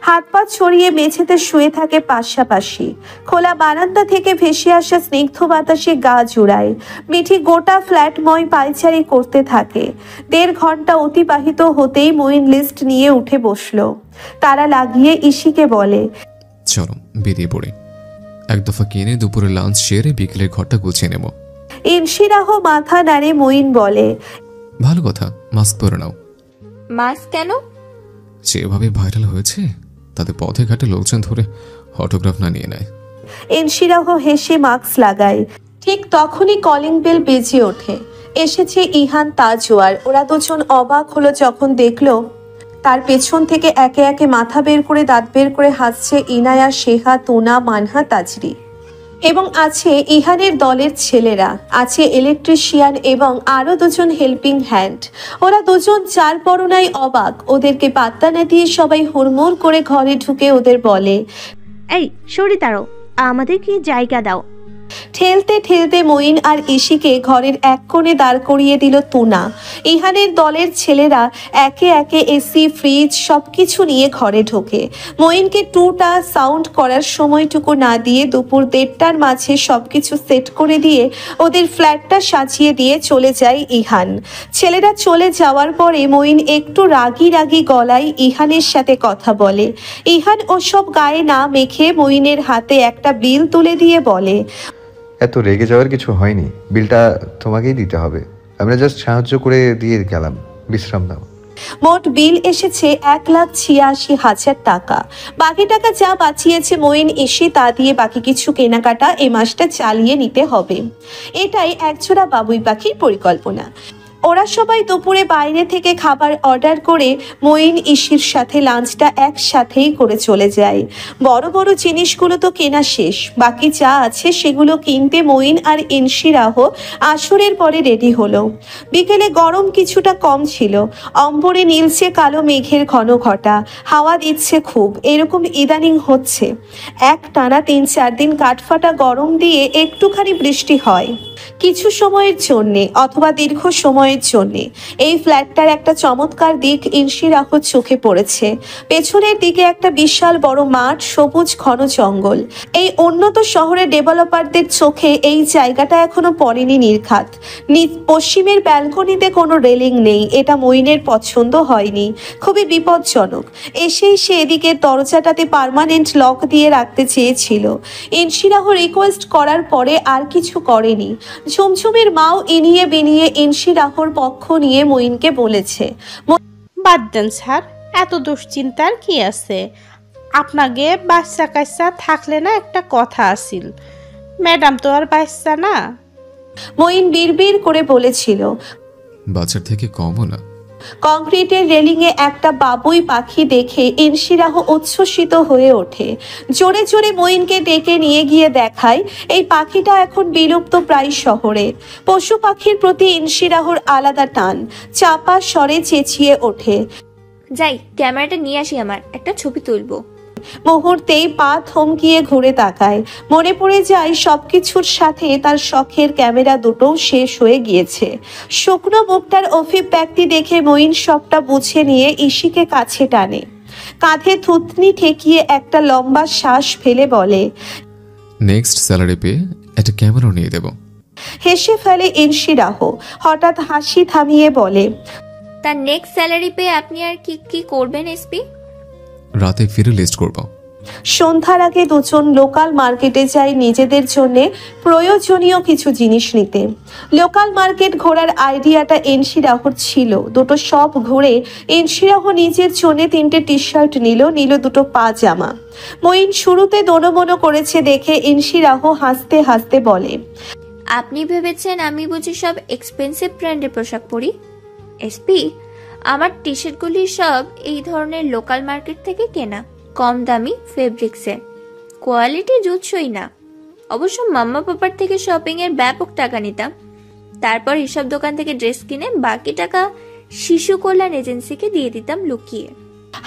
হাত পা ছড়িয়ে মেঝেতে শুয়ে থাকে পাশাপাশি। খোলা বারান্দা থেকে ভেসে আসা স্নিগ্ধ বাতাসে গা জুড়ায়। মিঠি গোটা ফ্ল্যাটময় পায়চারি করতে থাকে। 1.5 ঘন্টা অতিবাহিত হতেই মঈন লিস্ট নিয়ে উঠে বসলো। তারা লাগিয়ে ইসিকে বলে, চলো বেরিয়ে পড়ে, এক দফা কিনে দুপুরে লাঞ্চ সেরে বিকেলের ঘরটা গুছিয়ে নেব। ইনশিরাহ মাথা নাড়ে। মঈন বলে, ভালো কথা, মাস্ক পরে নাও। মাস্ক কেন? যেভাবে ভাইরাল হয়েছে তাতে পথে ঘাটে লোকজন ধরে অটোগ্রাফ না নিয়ে নেয়। ইনশিরাহ হেসে মাস্ক লাগায়। ঠিক তখনই কলিং বেল বেজে ওঠে। এসেছে ইহান, তাজওয়ার। ওরা দুজন অবাক হলো যখন দেখলো তার পেছন থেকে একে একে মাথা বের করে দাঁত বের করে হাসছে ইনায়া, শেহা, তুনা, মানহা, তাজরি। এবং আছে ইহানের দলের ছেলেরা, আছে ইলেকট্রিশিয়ান এবং আরো দুজন হেল্পিং হ্যান্ড। ওরা দুজন চার পরনাই অবাক। ওদেরকে পাত্তা না দিয়ে সবাই হুড়মুড় করে ঘরে ঢুকে ওদের বলে, এই সরি দাঁড়াও, আমাদের কি জায়গা দাও। ঠেলতে ঠেলতে মঈন আর ইশিকে ঘরের এক কোণে দাঁড় করিয়ে দিল তুনা। ইহানের দলের ছেলেরা একে একে এসি, ফ্রিজ সবকিছু নিয়ে ঘরে ঢোকে। মঈনকে টুটা সাউন্ড করার সময়টুকু না দিয়ে দুপুর 1:30টার মাঝে সবকিছু সেট করে দিয়ে ওদের ফ্ল্যাটটা সাজিয়ে দিয়ে চলে যায় ইহান। ছেলেরা চলে যাওয়ার পরে মঈন একটু রাগী রাগী গলায় ইহানের সাথে কথা বলে। ইহান ওসব গায়ে না মেখে মঈনের হাতে একটা বিল তুলে দিয়ে বলে, এত রেগে যাওয়ার কিছু হয়নি, বিলটা তোমাকেই দিতে হবে। আমরা জাস্ট সাহায্য করে দিয়ে গেলাম, বিশ্রাম নাও। মোট বিল এসেছে 1,86,000 টাকা। বাকি টাকা যা বাঁচিয়েছে মঈন এসে তা দিয়ে বাকি কিছু কেনাকাটা এ মাসটা চালিয়ে নিতে হবে। এটাই একজোড়া বাবুই পাখির পরিকল্পনা। ওরা সবাই দুপুরে বাইরে থেকে খাবার অর্ডার করে মঈন ইসির সাথে লাঞ্চটা একসাথেই করে চলে যায়। বড় বড় জিনিসগুলো তো কেনা শেষ, বাকি যা আছে সেগুলো কিনতে মঈন আর ইনশিরাহ আসরের পরে রেডি হলো। বিকেলে গরম কিছুটা কম ছিল, অম্বরে নীলচে কালো মেঘের ঘন ঘটা, হাওয়া দিচ্ছে খুব। এরকম ইদানিং হচ্ছে, এক টানা 3-4 দিন কাঠফাটা গরম দিয়ে একটুখানি বৃষ্টি হয় কিছু সময়ের জন্যে অথবা দীর্ঘ সময়ের জন্যে। এই ফ্ল্যাটটার একটা চমৎকার দিক ইনশিরাহ চোখে পড়েছে। পেছনের দিকে একটা বিশাল বড় মাঠ, সবুজ ঘন জঙ্গল। এই উন্নত শহরের ডেভেলপারদের চোখে এই জায়গাটা এখনো পড়েনি নির্ঘাত। পশ্চিমের ব্যালকনিতে কোনো রেলিং নেই, এটা মঈনের পছন্দ হয়নি, খুবই বিপজ্জনক। এসেই সে এদিকের দরজাটাতে পার্মানেন্ট লক দিয়ে রাখতে চেয়েছিল। ইনশিরাহ রিকোয়েস্ট করার পরে আর কিছু করেনি। ঝুমঝুমের মাও ইনিয়ে বিনিয়ে ইনশিরাহর পক্ষ নিয়ে মঈনকে বলেছে, বাদ দেন স্যার, এত দুশ্চিন্তার কি আছে? আপনাকে বাচ্চা কাচ্চা থাকলে না একটা কথা আসিল, ম্যাডাম তো আর বাচ্চা না। মঈন বিড়বিড় করে বলেছিল, বাচ্চার থেকে কমও না। কংক্রিটের রেলিংয়ে একটা বাবুই পাখি দেখে ইনশিরাহ উচ্ছ্বসিত হয়ে ওঠে। জোরে জোরে মঈনকে ডেকে নিয়ে গিয়ে দেখায় এই পাখিটা এখন বিলুপ্ত প্রায় শহরে। পশু পাখির প্রতি ইনশিরাহর আলাদা টান। চাপা স্বরে চেঁচিয়ে ওঠে, যাই ক্যামেরাটা নিয়ে আসি, আমার একটা ছবি তুলবো। মুহূর্তেই পা থমকিয়ে ঘুরে তাকায়। মনে পড়ে যায় সবকিছুর সাথে তার শখের ক্যামেরা দুটোও শেষ হয়ে গিয়েছে। শুকনো মুখটার অফিপ ব্যক্তি দেখে মঈন সবটা বুঝে নিয়ে ইশিকে কাছে টানে। কাঁধে থুতনি ঠেকিয়ে একটা লম্বা শ্বাস ফেলে বলে, নেক্সট স্যালারি পেয়ে একটা ক্যামেরাও নিয়ে দেব। হেসে ফেলে ইনশিরাহ। হঠাৎ হাসি থামিয়ে বলে, তার নেক্সট স্যালারি পেয়ে আপনি আর কি কি করবেন এসপি? রাতে ফিরে লিস্ট করব। সন্ধ্যার আগে দুজন লোকাল মার্কেটে যায় নিজেদের জন্য প্রয়োজনীয় কিছু জিনিস নিতে। লোকাল মার্কেট ঘোরার আইডিয়াটা ইনশিরাহর ছিল। দুটো শপ ঘুরে ইনশিরাহ নিজের জন্য 3টে টি-শার্ট নিল 2টো পাজামা। মঈন শুরুতে দোনোমনো করেছে দেখে ইনশিরাহ হাসতে হাসতে বলে, আপনি ভেবেছেন আমি বুঝি সব এক্সপেন্সিভ ব্র্যান্ডের পোশাক পরি? এসপি, আমার টি শার্টগুলি সব এই ধরনের লোকাল মার্কেট থেকে কেনা, কম দামি ফেব্রিক্সে, কোয়ালিটি জুতসই না। অবশ্য মাম্মা পাপার থেকে শপিং এর ব্যাপক টাকা নিতাম, তারপর এসব দোকান থেকে ড্রেস কিনে বাকি টাকা শিশু কল্যাণ এজেন্সিকে দিয়ে দিতাম লুকিয়ে।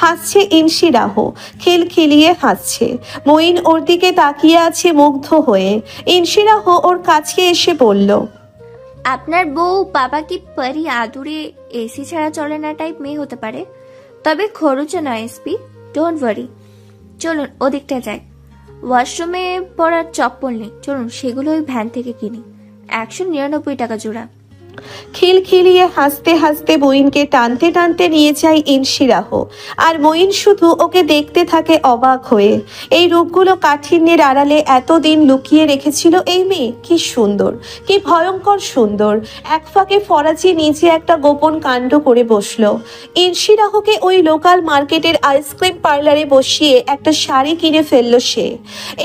হাসছে ইনশিরাহ, খিলখিলিয়ে হাসছে। মঈন ওর দিকে তাকিয়ে আছে মুগ্ধ হয়ে। ইনশিরাহ ওর কাছে এসে বলল, আপনার বউ বাবা কি পরি আদুরে এসি ছাড়া চলে না টাইপ মেয়ে হতে পারে, তবে খরচও নয় এসপি, ডোন্ট ওয়ারি। চলুন ওদিকটা যাই, ওয়াশরুমে পরার চপ্পল নেই, চলুন সেগুলো ওই ভ্যান থেকে কিনি, 199 টাকা জোড়া। খিলখিলিয়ে হাসতে হাসতে মঈনকে টানতে টানতে নিয়ে যায় ইনশিরাহ। আর মঈন শুধু ওকে দেখতে থাকে অবাক হয়ে। এই রূপগুলো কাঠিন্যের আড়ালে এতদিন লুকিয়ে রেখেছিল এই মেয়ে। কি সুন্দর, কি ভয়ঙ্কর সুন্দর। এক ফাঁকে ফরাজি নিজে একটা গোপন কাণ্ড করে বসলো। ইনশিরাহকে ওই লোকাল মার্কেটের আইসক্রিম পার্লারে বসিয়ে একটা শাড়ি কিনে ফেললো সে।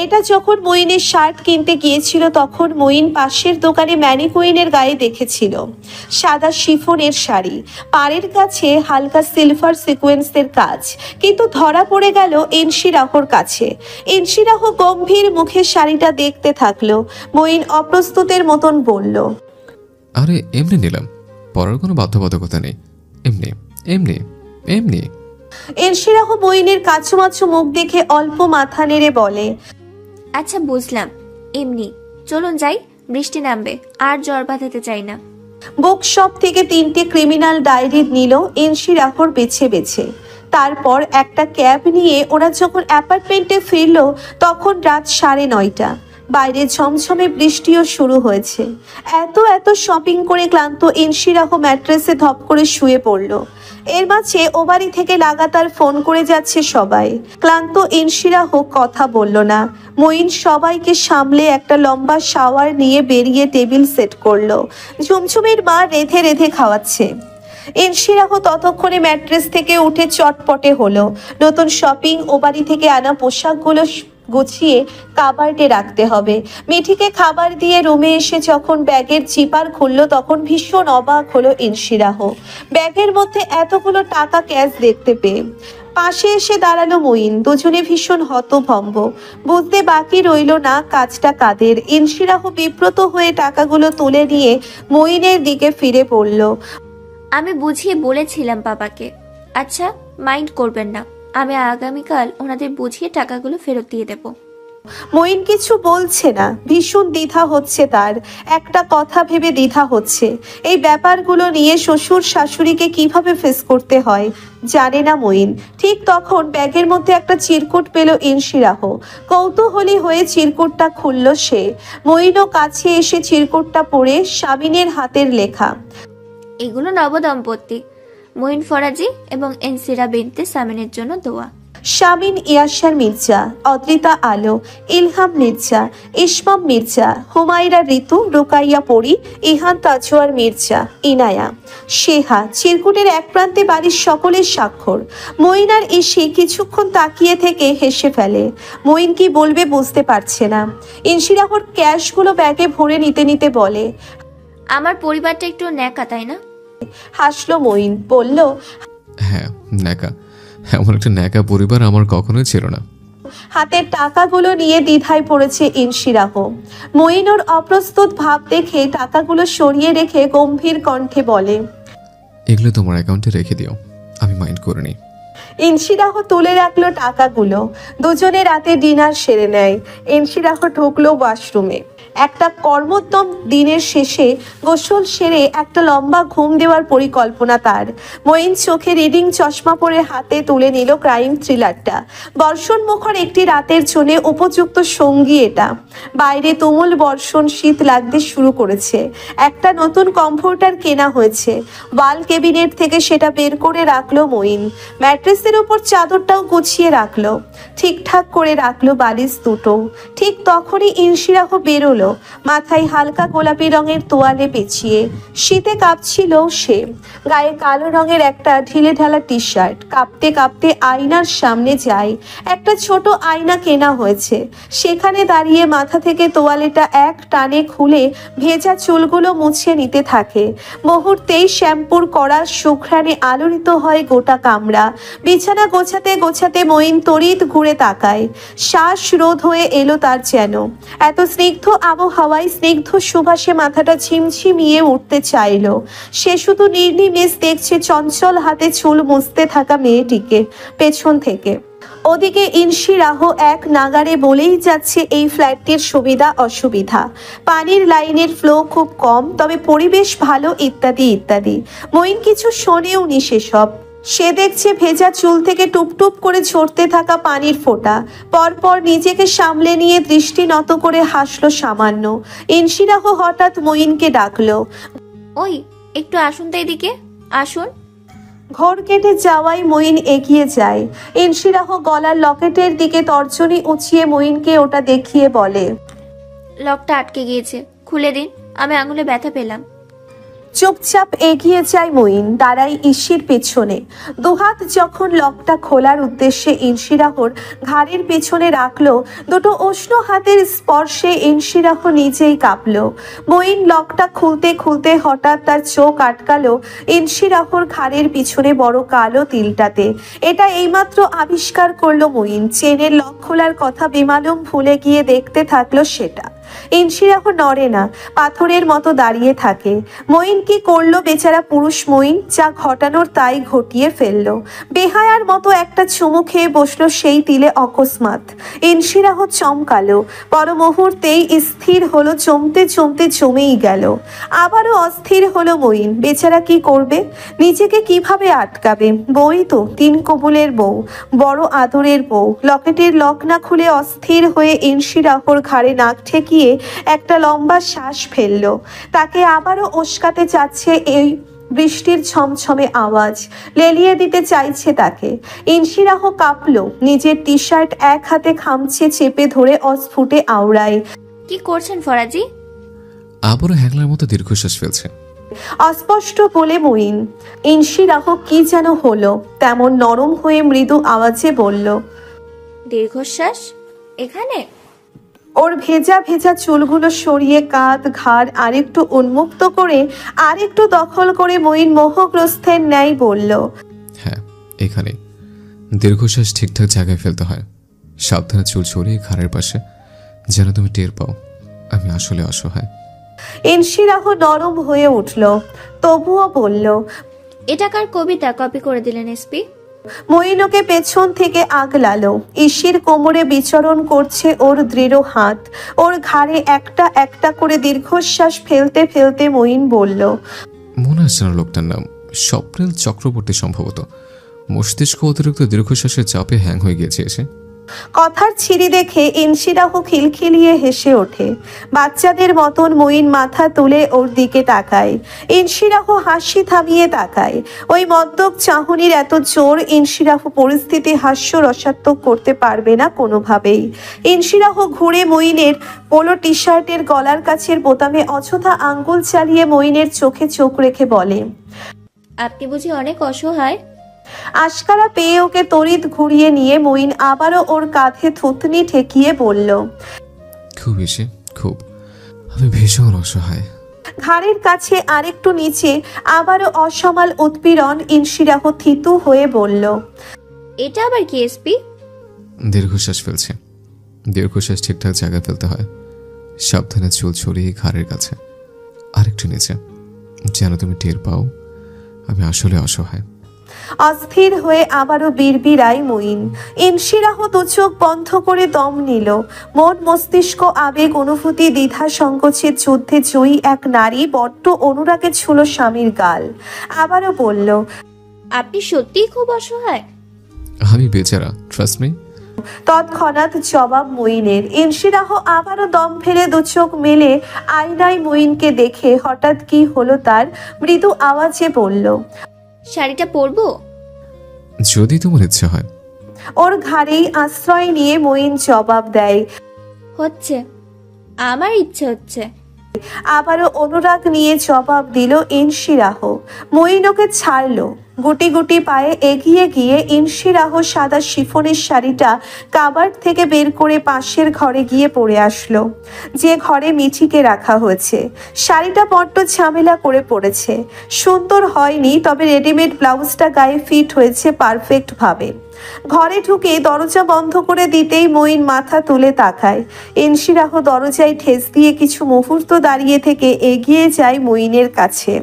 এটা যখন মঈনের শার্ট কিনতে গিয়েছিল তখন মঈন পাশের দোকানে ম্যানিকুইনের গায়ে দেখেছিল সাদা শিফনের শাড়ি, পাড়ের কাছে হালকা সিলভার সিকোয়েন্সের কাজ, কিন্তু ধরা পড়ে গেল ইনশিরাহর কাছে। ইনশিরাহ গম্ভীর মুখে শাড়িটা দেখতে থাকলো। মঈন অপ্রস্তুতের মতন বলল, আরে এমনি নিলাম, পরার কোনো বাধ্যবাধকতা নেই, এমনি এমনি এমনি। ইনশিরাহ মঈনের কাছুমাছু মুখ দেখে অল্প মাথা নেড়ে বলে, আচ্ছা বুঝলাম, এমনি চলুন যাই, বৃষ্টি নামবে, আর জ্বর বাঁধাতে চাই না। বুক শপ থেকে 3টে ক্রিমিনাল ডায়েরি নিল ইনশিরাহর বেছে বেছে। তারপর একটা ক্যাব নিয়ে ওরা যখন অ্যাপার্টমেন্টে ফিরল তখন রাত 9:30। বাইরে ঝমঝমে বৃষ্টিও শুরু হয়েছে। এত শপিং করে ক্লান্ত ইনশিরাহ ম্যাট্রেসে ধপ করে শুয়ে পড়ল। এর মাঝে ও বাড়ি থেকে লাগাতার ফোন করে যাচ্ছে সবাই। ক্লান্ত ইনশিরাহ কথা বলল না। মঈন সবাইকে সামলে একটা লম্বা শাওয়ার নিয়ে বেরিয়ে টেবিল সেট করলো। ঝুমঝুমের মা রেধে রেধে খাওয়াচ্ছে। ইনশিরাহ ততক্ষণে ম্যাট্রেস থেকে উঠে চটপটে হলো। নতুন শপিং ও বাড়ি থেকে আনা পোশাকগুলো গুছিয়ে কাবার্ডে রাখতে হবে। মিঠিকে খাবার দিয়ে রুমে এসে যখন ব্যাগের জিপার খুললো তখন ভীষণ অবাক হলো ইনশিরাহ ব্যাগের মধ্যে এতগুলো টাকা ক্যাশ দেখতে পেয়ে। পাশে এসে দাঁড়ালো মঈন। দুজনে ভীষণ হতভম্ব। বুঝতে বাকি রইল না কাজটা কাদের। ইনশিরাহ বিব্রত হয়ে টাকাগুলো তুলে নিয়ে মঈনের দিকে ফিরে পড়ল। আমি বুঝিয়ে বলেছিলাম বাবাকে। আচ্ছা, মাইন্ড করবেন না, আমি আগামীকাল ওনাদের বুঝিয়ে টাকাগুলো ফেরত দিয়ে দেব। মঈন কিছু বলছে না। ভীষণ দ্বিধা হচ্ছে তার। একটা কথা ভেবে দ্বিধা হচ্ছে। এই ব্যাপারগুলো নিয়ে শ্বশুর শাশুড়িকে কিভাবে ফেস করতে হয় জানে না মঈন। ঠিক তখন ব্যাগের মধ্যে একটা চিরকুট পেল ইনশিরাহ। কৌতূহলী হয়ে চিরকুটটা খুলল সে। মঈনও কাছে এসে চিরকুটটা পড়ে শামিনের হাতের লেখা। এগুলো নবদম্পতি মঈন ফরাজি এবং এনসিরা বিনতে সামিনের জন্য দোয়া। শামিন ইয়াসার মির্জা, অদ্রিতা আলো, ইলহাম মির্জা, ইসমাম মির্জা, হুমায়রা ঋতু, রুকাইয়া পরি, ইহান তাজওয়ার মির্জা, ইনায়া, শেহা। চিরকুটের এক প্রান্তে বাড়ির সকলের স্বাক্ষর। মঈন আর ইসি কিছুক্ষণ তাকিয়ে থেকে হেসে ফেলে। মঈন কি বলবে বুঝতে পারছে না। ইনশিরাহর ক্যাশগুলো ব্যাগে ভরে নিতে নিতে বলে, আমার পরিবারটা একটু ন্যাকা, তাই না? হাসলো মঈন, বলল, হ্যাঁ ন্যাকা। এমন একটা ন্যাকা পরিবার আমার কখনোই ছিল না। হাতের টাকাগুলো নিয়ে দ্বিধায় পড়েছে ইনশিরাহ। মঈন ওর অপ্রস্তুত ভাব দেখে টাকাগুলো সরিয়ে রেখে গম্ভীর কণ্ঠে বলে, এগুলো তোমার অ্যাকাউন্টে রেখে দিও, আমি মাইন্ড করে নিই। ইনশিরাহ তুলে রাখলো টাকাগুলো। দুজনে রাতে ডিনার সেরে নেয়। ইনশিরাহ ঢুকলো ওয়াশরুমে। একটা কর্মোদ্যম দিনের শেষে গোসল সেরে একটা লম্বা ঘুম দেওয়ার পরিকল্পনা তার। মঈন চোখে রিডিং চশমা পরে হাতে তুলে নিল ক্রাইম থ্রিলারটা। বর্ষণ মুখর একটি রাতের জন্য উপযুক্ত সঙ্গী এটা। বাইরে তুমুল বর্ষণ, শীত লাগতে শুরু করেছে। একটা নতুন কমফোর্টার কেনা হয়েছে। ওয়াল ক্যাবিনেট থেকে সেটা বের করে রাখলো মঈন। ম্যাট্রেসের উপর চাদরটাও গুছিয়ে রাখলো। ঠিকঠাক করে রাখলো বালিশ দুটো। ঠিক তখনই ইনশিরাহ বেরোলো, মাথায় হালকা গোলাপি রঙের তোয়ালে পেঁচিয়ে। শীতে কাঁপছিল সে। গায়ে কালো রঙের একটা ঢিলে ঢালা টি শার্ট। কাঁপতে কাঁপতে আয়নার সামনে যায়। একটা ছোট আয়না কেনা হয়েছে। সেখানে দাঁড়িয়ে মাথা থেকে তোয়ালেটা এক টানে খুলে ভেজা চুলগুলো মুছে নিতে থাকে। মুহূর্তেই শ্যাম্পুর কড়া সুঘ্রাণে আলোড়িত হয় গোটা কামরা। বিছানা গোছাতে গোছাতে মঈন তড়িৎ ঘুরে তাকায়। শ্বাস রোধ হয়ে এলো তার যেন। এত স্নিগ্ধ আবহাওয়ায় স্নিগ্ধ সুবাসে মাথাটা ঝিমঝিমিয়ে উঠতে চাইল। সে শুধু নির্নিমেষ দেখছে চঞ্চল হাতে চুল মুছতে থাকা মেয়েটিকে পেছন থেকে। ওদিকে ইনশিরাহ এক নাগারে বলেই যাচ্ছে এই ফ্ল্যাটটির সুবিধা অসুবিধা। পানির লাইনের ফ্লো খুব কম, তবে পরিবেশ ভালো, ইত্যাদি ইত্যাদি। মঈন কিছু শোনেও নি সেসব। সে দেখছে ভেজা চুল থেকে টুপটুপ করে ঝরতে থাকা পানির ফোঁটা। পরপর নিজেকে সামলে নিয়ে দৃষ্টি নত করে হাসলো সামান্য। ইনশিরাহ হঠাৎ মঈনকে ডাকলো, ওই একটু আসুন তো এদিকে, আসুন। ঘর কেটে যাওয়ায় মঈন এগিয়ে যায়। ইনশিরাহ গলার লকেটের দিকে তর্জনী উঁচিয়ে মঈনকে ওটা দেখিয়ে বলে, লকটা আটকে গিয়েছে, খুলে দিন, আমি আঙুলে ব্যথা পেলাম। চুপচাপ এগিয়ে যায় মঈন, দাঁড়ায় ইসির পেছনে। দুহাত যখন লকটা খোলার উদ্দেশ্যে ইনশিরাহর ঘাড়ের পেছনে রাখলো, দুটো উষ্ণ হাতের স্পর্শে ইনশিরাহ নিজেই কাঁপলো। মঈন লকটা খুলতে খুলতে হঠাৎ তার চোখ আটকালো ইনশিরাহর ঘাড়ের পিছনে বড় কালো তিলটাতে। এটা এইমাত্র আবিষ্কার করলো মঈন। চেনের লক খোলার কথা বেমালুম ভুলে গিয়ে দেখতে থাকলো সেটা। ইনশিরাহ নড়ে না, পাথরের মতো দাঁড়িয়ে থাকে। মঈন কি করলো বেচারা পুরুষ মঈন? যা ঘটানোর তাই ঘটিয়ে ফেললো। বেহায়ার মতো একটা চুমু খেয়ে বসলো সেই তিলে অকস্মাৎ। ইনশিরাহ চমকালো, পর মুহূর্তেই স্থির হলো, চমতে চমতে জমেই গেল। আবারও অস্থির হলো মঈন। বেচারা কি করবে, নিজেকে কিভাবে আটকাবে? বই তো, 3 কবুলের বউ, বড় আদরের বউ। লকেটের লক না খুলে অস্থির হয়ে ইনশিরাহর ঘাড়ে নাক ঠেকিয়ে একটা লম্বা শ্বাস ফেলল। তাকে আবারও উস্কাতে চাচ্ছে এই বৃষ্টির ছমছমে আওয়াজ, লেলিয়ে দিতে চাইছে তাকে। ইনশিরাহ কাঁপল, নিজের টি শার্ট এক হাতে খামচে চেপে ধরে অস্ফুটে আওড়ায়। কি করছেন ফরাজি? আবারও হ্যাংলার মতো দীর্ঘশ্বাস ফেলছে। অস্পষ্ট বলে মঈন। ইনশিরাহ কি যেন হলো, তেমন নরম হয়ে মৃদু আওয়াজে বলল, দীর্ঘশ্বাস এখানে? ওর ভেজা ভেজা চুলগুলো সরিয়ে কাঁধ ঘাড় আরেকটু উন্মুক্ত করে আরেকটু দখল করে মঈন মোহগ্রস্তের ন্যায় বলল, হ্যাঁ এখানে। দীর্ঘশ্বাস ঠিকঠাক জায়গায় ফেলতে হয়, সাবধানে চুল সরিয়ে ঘাড়ের পাশে, যেন তুমি টের পাও আমি আসলে অসহায়। ইনশিরাহ নরম হয়ে উঠল, তবুও বলল, এটা কার কবিতা কপি করে দিলেন এসপি? মঈন ওকে পেছন থেকে আগলালো। ইসির কোমরে বিচরণ করছে ওর দৃঢ় হাত। ওর ঘাড়ে একটা একটা করে দীর্ঘশ্বাস ফেলতে ফেলতে মঈন বলল, মনে আসছে না লোকটার নাম, স্বপ্নেল চক্রবর্তী সম্ভবত। মস্তিষ্ক অতিরিক্ত দীর্ঘশ্বাসের চাপে হ্যাং হয়ে গিয়েছে এসে। কথার ছিরি দেখে ইনশিরাহ খিলখিলিয়ে হেসে ওঠে। বাচ্চাদের মতন মঈন মাথা তুলে ওর দিকে তাকায়। ইনশিরাহ হাসি থামিয়ে তাকায়। ওই মদ্যপ চাহনির এত জোর, ইনশিরাহ পরিস্থিতি হাস্যরসাত্মক করতে পারবে না কোনোভাবেই। ইনশিরাহ ঘুরে মঈনের পোলো টি শার্টের গলার কাছের বোতামে অযথা আঙ্গুল চালিয়ে মঈনের চোখে চোখ রেখে বলে, আপনি বুঝি অনেক অসহায়? আশকারা পেয়ে ওকে তড়িৎ ঘুরিয়ে নিয়ে মঈন আবারও ওর কাঁধে থুতনি ঠেকিয়ে বলল, খুব বেশি, খুব। আমি ভীষণ অসহায়। ঘাড়ের কাছে আরেকটু নিচে আবারও অসমাল উৎপীড়ন। ইনশিরাহ থিতু হয়ে বলল, এটা আবার কি এসপি? দীর্ঘশ্বাস ফেলছে। দীর্ঘশ্বাস ঠিকঠাক জায়গায় ফেলতে হয়, সাবধানে চুল ছড়িয়ে ঘাড়ের কাছে, আরেকটু নিচে, যেন তুমি টের পাও আমি আসলে অসহায়। অস্থির হয়ে আবারও বিড়বিড়ায় মঈন। ইনশিরাহ দু চোখ বন্ধ করে দম নিল। মন মস্তিষ্ক আবেগ অনুভূতি দ্বিধা সংকোচের যুদ্ধে জয়ী এক নারী বড্ড অনুরাগে ছুল স্বামীর গাল। আবারও বলল, আপনি সত্যিই খুব অসহায়? আমি বেচারা, ট্রাস্ট মি। তৎক্ষণাৎ জবাব মঈনের। ইনশিরাহ আবারও দম ফেলে দু চোখ মেলে আয়নায় মঈনকে দেখে হঠাৎ কি হলো তার, মৃদু আওয়াজে বলল, শাড়িটা পরবো? যদি তোমার ইচ্ছে হয়। ওর ঘাড়েই আশ্রয় নিয়ে মঈন জবাব দেয়, হচ্ছে, আমার ইচ্ছে হচ্ছে। আবারও অনুরাগ নিয়ে জবাব দিল ইনশিরাহ। মঈন ওকে ছাড়লো। গুটি গুটি পায়ে এগিয়ে গিয়ে ইনশিরাহ সাদা শিফনের শাড়িটা কাবার্ড থেকে বের করে পাশের ঘরে গিয়ে পরে আসলো, যে ঘরে মিঠিকে রাখা হয়েছে। শাড়িটা বড্ড ঝামেলা করে পড়েছে, সুন্দর হয়নি, তবে রেডিমেড ব্লাউজটা গায়ে ফিট হয়েছে পারফেক্ট ভাবে। ঘরে ঢুকে দরজা বন্ধ করে দিতেই মঈন মাথা তুলে তাকায়। ইনশিরাহ দরজায় ঠেস দিয়ে কিছু মুহূর্ত দাঁড়িয়ে থেকে এগিয়ে যায় মঈনের কাছে।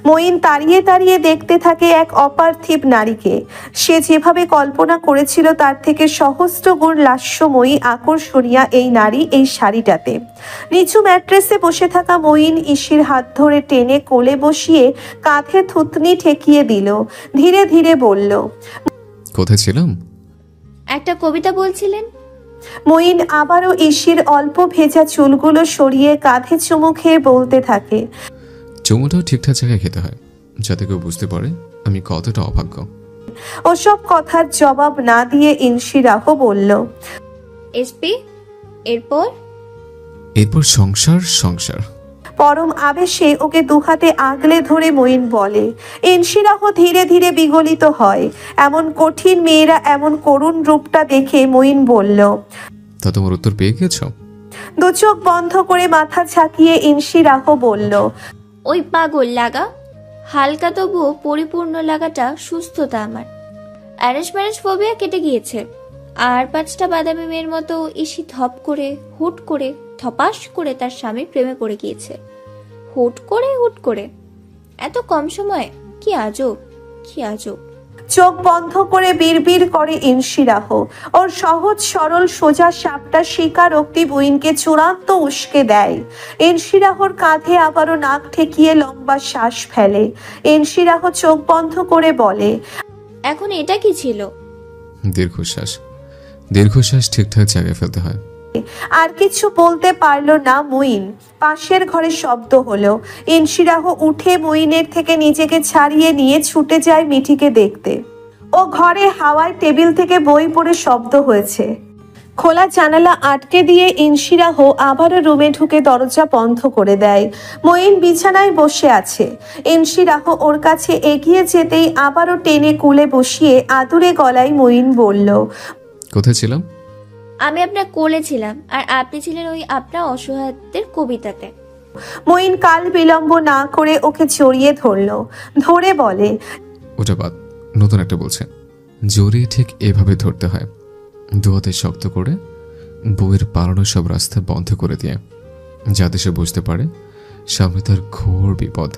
মঈন তাড়িয়ে তাড়িয়ে দেখতে থাকে এক অপার্থিব নারীকে। সে যেভাবে কল্পনা করেছিল তার থেকে সহস্র গুণ লাস্যময়ী আকর্ষণীয় এই নারী এই শাড়িটাতে। নিচু ম্যাট্রেসে বসে থাকা মঈন ইসির হাত ধরে টেনে কোলে বসিয়ে কাঁধে থুতনি ঠেকিয়ে দিল। ধীরে ধীরে বলল, কোথায় ছিলাম? একটা কবিতা বলছিলেন। মঈন আবারও ইসির অল্প ভেজা চুলগুলো সরিয়ে কাঁধে চুমু খেয়ে বলতে থাকে, চুমুটাও ঠিকঠাক জায়গায় খেতে হয়, যাতে কেউ বুঝতে পারে আমি কতটা অভাগ্য। ওসব কথার জবাব না দিয়ে ইনশিরাহ বলল, এসপি এরপর? এরপর সংসার সংসার। পরম আবেশে ওকে দুহাতে আগলে ধরে মঈন বলে। ইনশিরাহ ধীরে ধীরে বিগলিত হয়। এমন কঠিন মেয়েরা এমন করুণ রূপটা দেখে মঈন বলল, তা তোমার উত্তর পেয়ে গেছো? দু চোখ বন্ধ করে মাথা ঝাঁকিয়ে ইনশিরাহ বলল, ওই পাগল লাগা, হালকা তবুও পরিপূর্ণ লাগাটা সুস্থতা আমার। অ্যারেঞ্জ ম্যারেজ ফোবিয়া কেটে গিয়েছে। আর 5টা বাদামি মেয়ের মতো ইসি ধপ করে হুট করে থপাস করে তার স্বামীর প্রেমে পড়ে গিয়েছে। হুট করে এত কম সময়ে, কি আজব, কি আজব। চোখ বন্ধ করে বিড়বিড় করে ইনশিরাহ। ওর সহজ সরল সোজা সাপটা স্বীকারোক্তি বুইনকে চূড়ান্ত উস্কে দেয়। ইনশিরাহর কাঁধে আবারও নাক ঠেকিয়ে লম্বা শ্বাস ফেলে। ইনশিরাহ চোখ বন্ধ করে বলে, এখন এটা কি ছিল? দীর্ঘশ্বাস ঠিকঠাক জায়গায় ফেলতে হয়। আর কিছু বলতে পারলো না মুইন। পাশের ঘরে শব্দ হলো। ইনশিরাহ উঠে মুইনের থেকে নিজেকে ছাড়িয়ে নিয়ে ছুটে যায় মিঠিকে দেখতে। ও ঘরে হাওয়ায় টেবিল থেকে বই পড়ে শব্দ হয়েছে। খোলা জানালা আটকে দিয়ে ইনশিরাহ আবারও রুমে ঢুকে দরজা বন্ধ করে দেয়। মুইন বিছানায় বসে আছে। ইনশিরাহ ওর কাছে এগিয়ে যেতেই আবারও টেনে কুলে বসিয়ে আদুরে গলায় মুইন বলল, কোথায় ছিলাম? আমি আপনার কোলে ছিলাম, আর আপনি ছিলেন ওই আপনার অসহায়ত্বের কবিতাতে। মুইন কাল বিলম্ব না করে ওকে জড়িয়ে ধরে বলে, ওটা বাদ, নতুন একটা বলছে। জড়িয়ে ঠিক এভাবে ধরতে হয়, দুহাতে শক্ত করে বউয়ের পালানোর সব রাস্তা বন্ধ করে দিয়ে, যাতে সে বুঝতে পারে সামনে তার ঘোর বিপদ।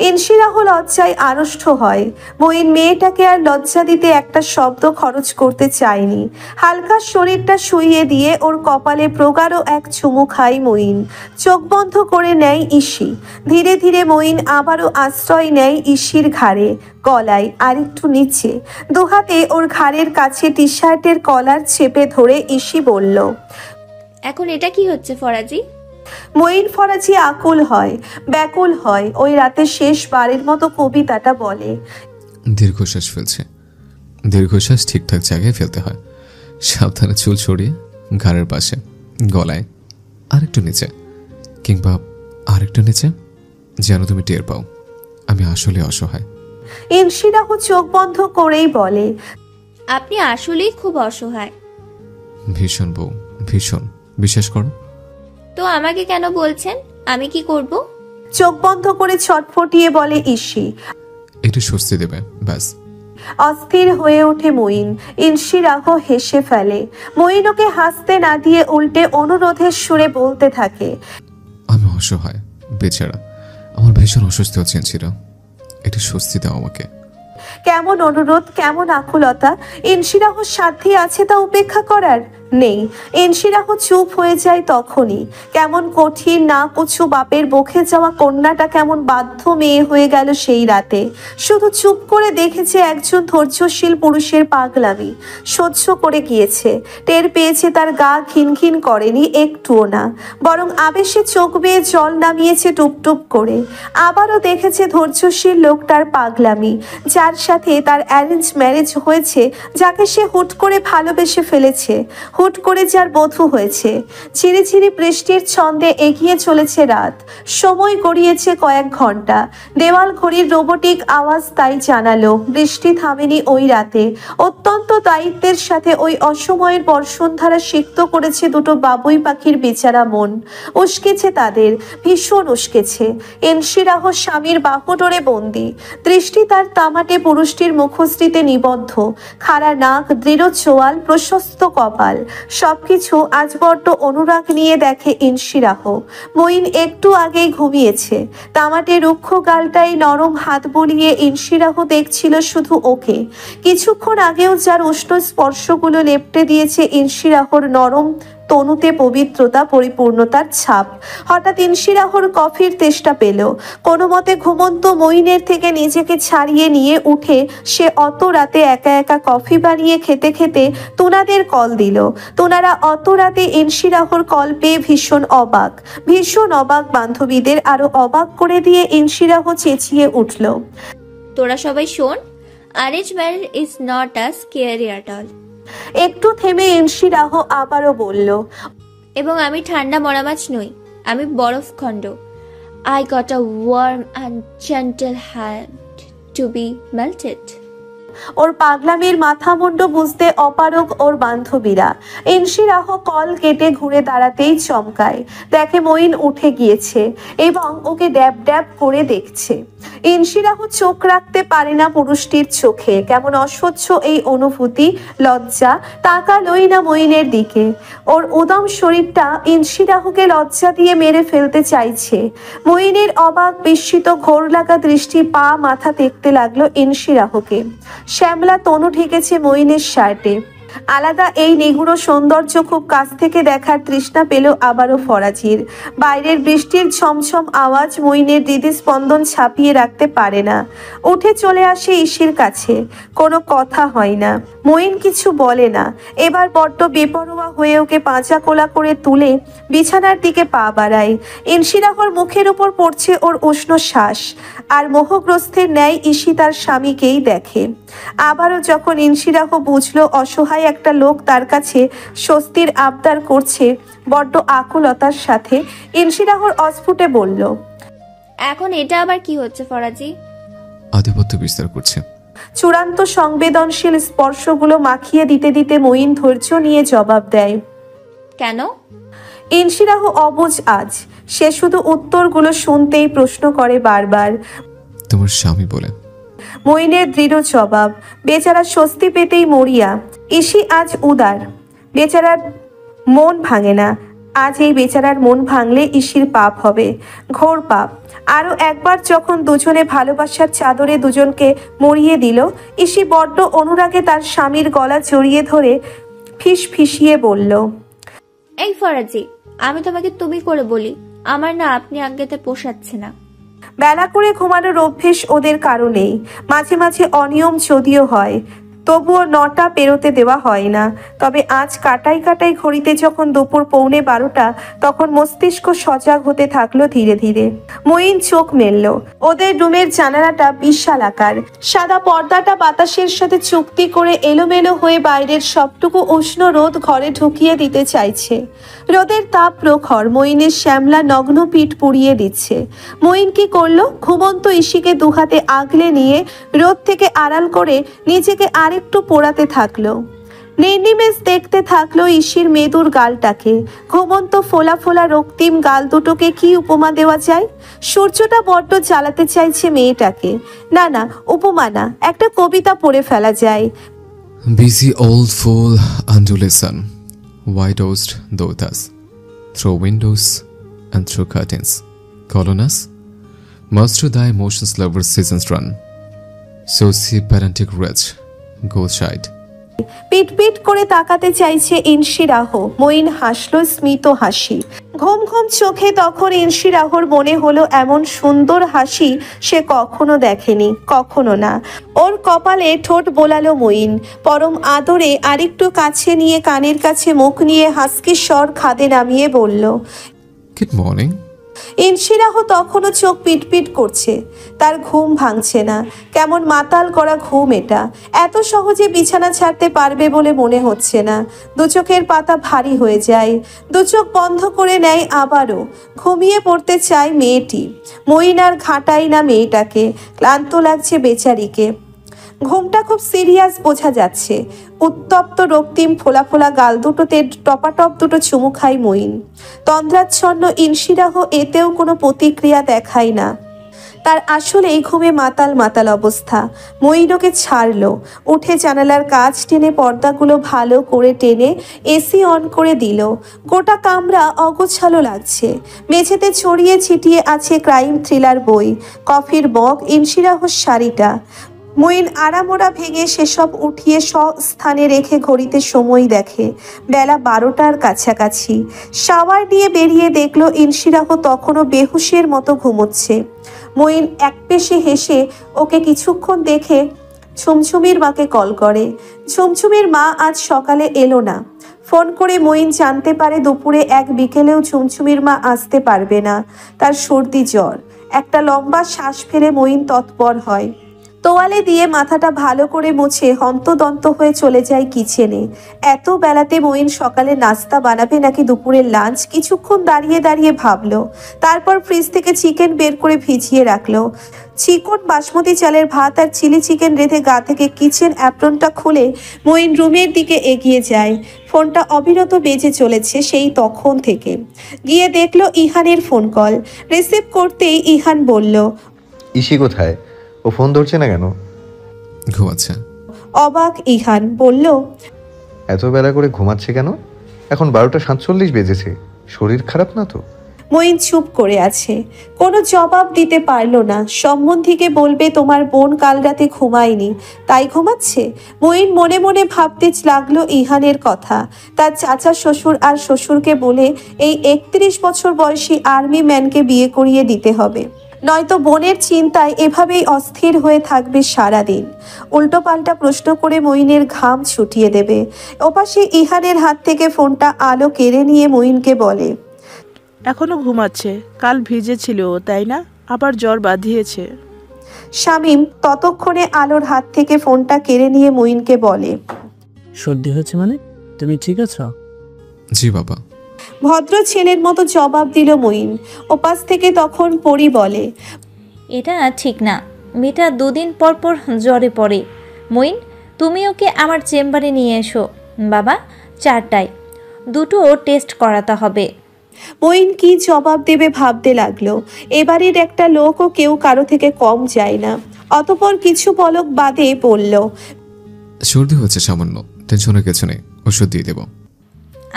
ইনশিরাহ লজ্জায় আড়ষ্ট হয়। মুইন মেয়েটাকে আর লজ্জা দিতে একটা শব্দ খরচ করতে চায়নি। হালকা শরীরটা শুইয়ে দিয়ে ওর কপালে প্রগাঢ় এক চুমু খায় মুইন। চোখ বন্ধ করে নেয় ইসি। ধীরে ধীরে মুইন আবারও আশ্রয় নেয় ইসির ঘাড়ে, গলায় আর একটু নিচে। দুহাতে ওর ঘাড়ের কাছে টি শার্টের কলার চেপে ধরে ইসি বলল, এখন এটা কি হচ্ছে ফরাজি? মুইন ফরাজি আকুল হয়, ব্যাকুল হয়। ওই রাতে শেষবারের মতো কবিতাটা বলে। দীর্ঘশ্বাস ফেলছে। দীর্ঘশ্বাস ঠিকঠাক জায়গায় ফেলতে হয়। সাবধানে চুল ছড়িয়ে ঘাড়ের পাশে, গলায় আরেকটু নিচে, কিংবা আরেকটু নিচে, যেন তুমি টের পাও আমি আসলে অসহায়। ইনশিরাহ চোখ বন্ধ করেই বলে, আপনি আসলেই খুব অসহায়। ভীষণ বউ, ভীষণ। বিশ্বাস করো। তো আমাকে কেন বলছেন? আমি কি করব? চোখ বন্ধ করে ছটফটিয়ে বলে ইসি। একটু স্বস্তি দেবে ব্যাস। অস্থির হয়ে ওঠে মুইন। ইনশিরাহ হেসে ফেলে। মুইন ওকে হাসতে না দিয়ে উল্টে অনুরোধের সুরে বলতে থাকে, আমি অসহায় বেচারা, আমার ভীষণ অস্বস্তি হচ্ছে ইনশিরা, একটু স্বস্তি দাও আমাকে। কেমন অনুরোধ, কেমন আকুলতা! ইনশিরাহর সাধ্যে আছে তা উপেক্ষা করার? নেই। ইনশিরাহ চুপ হয়ে যায় তখনই। কেমন কঠিন না কুছু বাপের বকে যাওয়া কন্যাটা কেমন বাধ্য মেয়ে হয়ে গেল সেই রাতে। শুধু চুপ করে দেখেছে একজন ধৈর্যশীল পুরুষের পাগলামি, সহ্য করে গিয়েছে। টের পেয়েছে তার গা ঘিনঘিন করেনি একটুও না, বরং আবেশে চোখ বেয়ে জল নামিয়েছে টুপটুপ করে। আবারও দেখেছে ধৈর্যশীল লোকটার পাগলামি, যার সাথে তার অ্যারেঞ্জ ম্যারেজ হয়েছে, যাকে সে হুট করে ভালোবেসে ফেলেছে, হুট করে যার বধূ হয়েছে। ঝিরিঝিরি বৃষ্টির ছন্দে এগিয়ে চলেছে রাত। সময় গড়িয়েছে কয়েক ঘন্টা। দেওয়াল ঘড়ির রোবোটিক আওয়াজ তাই জানালো বৃষ্টি থামেনি ওই রাতে। অত্যন্ত দায়িত্বের সাথে ওই অসময়ের বর্ষণধারা সিক্ত করেছে দুটো বাবুই পাখির বেচারা মন। উস্কেছে তাদের, ভীষণ উস্কেছে। ইনশিরাহ স্বামীর বাহুডোরে বন্দি। দৃষ্টি তার তামাটে পুরুষটির মুখশ্রীতে নিবদ্ধ। খাড়া নাক, দৃঢ় চোয়াল, প্রশস্ত কপাল, সবকিছু আজ বড্ড অনুরাগ নিয়ে দেখে ইনশিরাহ। মুইন একটু আগেই ঘুমিয়েছে। তামাটে রুক্ষ গালটাই নরম হাত বুলিয়ে ইনশিরাহ দেখছিল শুধু ওকে। কিছুক্ষণ আগেও যার উষ্ণ স্পর্শগুলো লেপটে দিয়েছে ইনশিরাহর নরম তনুতে পবিত্রতা, পরিপূর্ণতার ছাপ। হঠাৎ ইনশিরাহর কফির তেষ্টা পেল। কোনো মতে ঘুমন্ত মইনের থেকে নিজেকে ছাড়িয়ে নিয়ে উঠে সে অত রাতে একা একা কফি বানিয়ে খেতে খেতে তুনাদের কল দিল। তুনারা অত রাতে ইনশিরাহর কল পেয়ে ভীষণ অবাক। বান্ধবীদের আরো অবাক করে দিয়ে ইনশিরাহ চেঁচিয়ে উঠল, তোরা সবাই শোন, arrange marriage is not a scary at all. একটু থেমে ইনশিরাহ আবারও বলল, এবং আমি ঠান্ডা মরা মাছ নই, আমি বরফ খণ্ড। I got a warm and gentle hand to be melted. ওর পাগলামির মাথা মুন্ড বুঝতে অপারগ ওর বান্ধবীরা। ইনশিরাহ কল কেটে ঘুরে দাঁড়াতেই চমকায়, দেখে মঈন উঠে গিয়েছে এবং ওকে ড্যাব ড্যাব করে দেখছে। ইনশিরাহ চোখ রাখতে পারে না পুরুষটির চোখে, কেমন অসহ্য এই অনুভূতি, লজ্জা। তাকালোই না মঈনের দিকে। ওর উদম শরীরটা ইনশিরাহকে লজ্জা দিয়ে মেরে ফেলতে চাইছে। মঈনের অবাক বিস্মিত ঘোর লাগা দৃষ্টি পা মাথা দেখতে লাগলো ইনশিরাহকে। শ্যামলা তনু ঢেকেছে মঈনের শার্টে। আলাদা এই নিগুড় সৌন্দর্য খুব কাছ থেকে দেখার তৃষ্ণা পেল আবারও ফরাজির। বাইরের বৃষ্টির ঝমঝম আওয়াজ মঈনের হৃদস্পন্দন ছাপিয়ে রাখতে পারে না। উঠে চলে আসে ইসির কাছে, কোনো কথা হয় না। মঈন কিছু বলে না। এবার বড্ড বেপরোয়া হয়ে ওকে পাঁচা কোলা করে তুলে বিছানার দিকে পা বাড়ায়। ইনশিরাহর মুখের উপর পড়ছে ওর উষ্ণ শ্বাস, আর মোহগ্রস্তের ন্যায় ইসি তার স্বামীকেই দেখে। আবারও যখন ইনশিরাহ বুঝলো অসহায় একটা লোক তার কাছে স্বস্তির আবদার করছে বড্ড আকুলতার সাথে, ইনশিরাহর অস্ফুটে বলল, এখন এটা আবার কি হচ্ছে ফরাজি? আধিপত্য বিস্তার করছে। চূড়ান্ত সংবেদনশীল স্পর্শগুলো মাখিয়ে দিতে দিতে মঈন ধৈর্য নিয়ে জবাব দেয়, কেন? ইনশিরাহ অবুঝ আজ। সে শুধু উত্তরগুলো শুনতেই প্রশ্ন করে বারবার। তোমার স্বামী বলে। মঈনের দৃঢ় জবাব। বেচারা স্বস্তি পেতেই মরিয়া। ইসি আজ উদার, বেচারার মন ভাঙে না। আজ এই বেচারার মন ভাঙলে ইসির পাপ হবে, ঘোর পাপ। আরো একবার যখন দুজনে ভালোবাসার চাদরে দুজনকে মরিয়ে দিল, ইসি বড্ড অনুরাগে তার স্বামীর গলা জড়িয়ে ধরে ফিস ফিসিয়ে বলল, এই ফরাজি, আমি তোমাকে তুমি করে বলি, আমার না আপনি আজ্ঞাতে পোষাচ্ছে না। বেলা করে ঘুমানোর অভ্যেস ওদের কারণেই। মাঝে মাঝে অনিয়ম যদিও হয়, তবুও 9টা পেরোতে দেওয়া হয় না। তবে আজ কাটাই কাটাই ঘড়িতে যখন দুপুর 11:15, তখন মস্তিষ্ক সজাগ হতে থাকলো ধীরে ধীরে। মঈন চোখ মেলল। ওদের রুমের জানালাটা বিশাল আকার। সাদা পর্দাটা বাতাসের সাথে চুক্তি করে এলোমেলো হয়ে বাইরের সবটুকু উষ্ণ রোদ ঘরে ঢুকিয়ে দিতে চাইছে। রোদের তাপ প্রখর, মঈনের শ্যামলা নগ্ন পিঠ পুড়িয়ে দিচ্ছে। মঈন কি করলো? ঘুমন্ত ইসিকে দুহাতে আগলে নিয়ে রোদ থেকে আড়াল করে নিজেকে আরেকটু পোড়াতে থাকলো। নির্নিমেষ দেখতে থাকলো ইসির মেদুর গালটাকে। ঘুমন্ত ফোলা ফোলা রক্তিম গাল দুটোকে কি উপমা দেওয়া যায়? সূর্যটা বড্ড জ্বালাতে চাইছে মেয়েটাকে। না না, উপমা না, একটা কবিতা পড়ে ফেলা যায়। Busy old fool undulation, wide-nosed dotas, through windows and through curtains. Colonus, must to thy motions lovers seasons run. So see parentic wretch, gold-shide. পিট পিট করে তাকাতে চাইছে ইনশিরাহ। মঈন হাসলো স্মিত হাসি। ঘুম ঘুম চোখে তখন ইনশিরাহর মনে হলো এমন সুন্দর হাসি সে কখনো দেখেনি, কখনো না। ওর কপালে ঠোঁট বোলালো মঈন। পরম আদরে আরেকটু কাছে নিয়ে কানের কাছে মুখ নিয়ে হাসকি স্বর খাদে নামিয়ে বলল, Good morning. ইনশিরাহ তখনও চোখ পিটপিট করছে। তার ঘুম ভাঙছে না। কেমন মাতাল করা ঘুম এটা। এত সহজে বিছানা ছাড়তে পারবে বলে মনে হচ্ছে না। দু চোখের পাতা ভারী হয়ে যায়। দু চোখ বন্ধ করে নেয় আবারও। ঘুমিয়ে পড়তে চায় মেয়েটি। মঈন আর ঘাটাই না মেয়েটাকে। ক্লান্ত লাগছে বেচারিকে। ঘুমটা খুব সিরিয়াস বোঝা যাচ্ছে। উত্তপ্ত রক্তিম ফোলা ফোলা গাল দুটোতে টপাটপ দুটো চুমু খায় মঈন। তন্দ্রাচ্ছন্ন ইনশিরাহ এতেও কোনো প্রতিক্রিয়া দেখায় না। তার আসলে এই ঘুমে মাতাল মাতাল অবস্থা। মঈন ওকে ছাড়লো। উঠে জানালার কাচ টেনে পর্দাগুলো ভালো করে টেনে এসি অন করে দিল। গোটা কামরা অগোছালো লাগছে। মেঝেতে ছড়িয়ে ছিটিয়ে আছে ক্রাইম থ্রিলার বই, কফির মগ, ইনশিরাহর শাড়িটা। মঈন আড়ামোড়া ভেঙে সেসব উঠিয়ে স্থানে রেখে ঘড়িতে সময় দেখে। বেলা 12টার কাছাকাছি। শাওয়ার নিয়ে বেরিয়ে দেখলো ইনশিরাহ তখনও বেহুশের মতো ঘুমোচ্ছে। মঈন একপেশে হেসে ওকে কিছুক্ষণ দেখে ঝুমঝুমির মাকে কল করে। ঝুমঝুমির মা আজ সকালে এলো না। ফোন করে মঈন জানতে পারে দুপুরে এক বিকেলেও ঝুমঝুমির মা আসতে পারবে না। তার সর্দি জ্বর। একটা লম্বা শ্বাস ফেলে মঈন তৎপর হয়। তোয়ালে দিয়ে মাথাটা ভালো করে মুছে হন্তদন্ত হয়ে চলে যায় কিচেনে। এত বেলাতে মঈন সকালে নাস্তা বানাবে নাকি দুপুরের লাঞ্চ কিছুক্ষণ দাঁড়িয়ে দাঁড়িয়ে ভাবলো। তারপর ফ্রিজ থেকে চিকেন বের করে ভিজিয়ে রাখলো। চিকন বাসমতি চালের ভাত আর চিলি চিকেন রেঁধে গা থেকে কিচেন অ্যাপ্রনটা খুলে মঈন রুমের দিকে এগিয়ে যায়। ফোনটা অবিরত বেজে চলেছে সেই তখন থেকে। গিয়ে দেখলো ইহানের ফোন কল। রিসিভ করতেই ইহান বলল, ইসি কোথায়? ও ফোন ধরছে না কেন? ঘুমাচ্ছে। অবাক ইহান বলল, এত বেলা করে ঘুমাচ্ছে কেন? এখন 12:47 বেজেছে। শরীর খারাপ না তো? মঈন চুপ করে আছে, কোনো জবাব দিতে পারলো না। সম্বন্ধীকে বলবে তোমার বোন কাল রাতে ঘুমায়নি তাই ঘুমাচ্ছে। মঈন মনে মনে ভাবতে লাগলো ইহানের কথা। তার চাচা শ্বশুর আর শ্বশুরকে বলে এই 31 বছর বয়সী আর্মি ম্যানকে বিয়ে করিয়ে দিতে হবে, নয়তো বোনের চিন্তায় এভাবেই অস্থির হয়ে থাকবে সারাদিন। উল্টোপাল্টা প্রশ্ন করে মঈনের ঘাম ছুটিয়ে দেবে। ওপাশে ইহানের হাত থেকে ফোনটা আলো কেড়ে নিয়ে মঈনকে বলে, এখনো ঘুমাচ্ছে। কাল ভিজেছিল ও, তাই না? আবার জ্বর বাঁধিয়েছে। শামীম ততক্ষণে আলোর হাত থেকে ফোনটা কেড়ে নিয়ে মঈনকে বলে, সর্দি হয়েছে মানে? তুমি ঠিক আছো? জি বাবা। ভদ্র ছেলের মতো জবাব দিল মঈন। ওপাশ থেকে তখন পরি বলে, এটা ঠিক না, মেয়েটা 2 দিন পর পর জ্বরে পড়ে। মঈন, তুমি ওকে আমার চেম্বারে নিয়ে এসো বাবা, 4টায় 2টো টেস্ট করাতে হবে। মঈন কি জবাব দেবে ভাবতে লাগলো। এবারের একটা লোকও কেউ কারো থেকে কম যায় না। অতঃপর কিছু পলক বাদে বলল, সর্দি হচ্ছে সামান্য, টেনশনের কিছু নেই, ওষুধ দিয়ে দেব।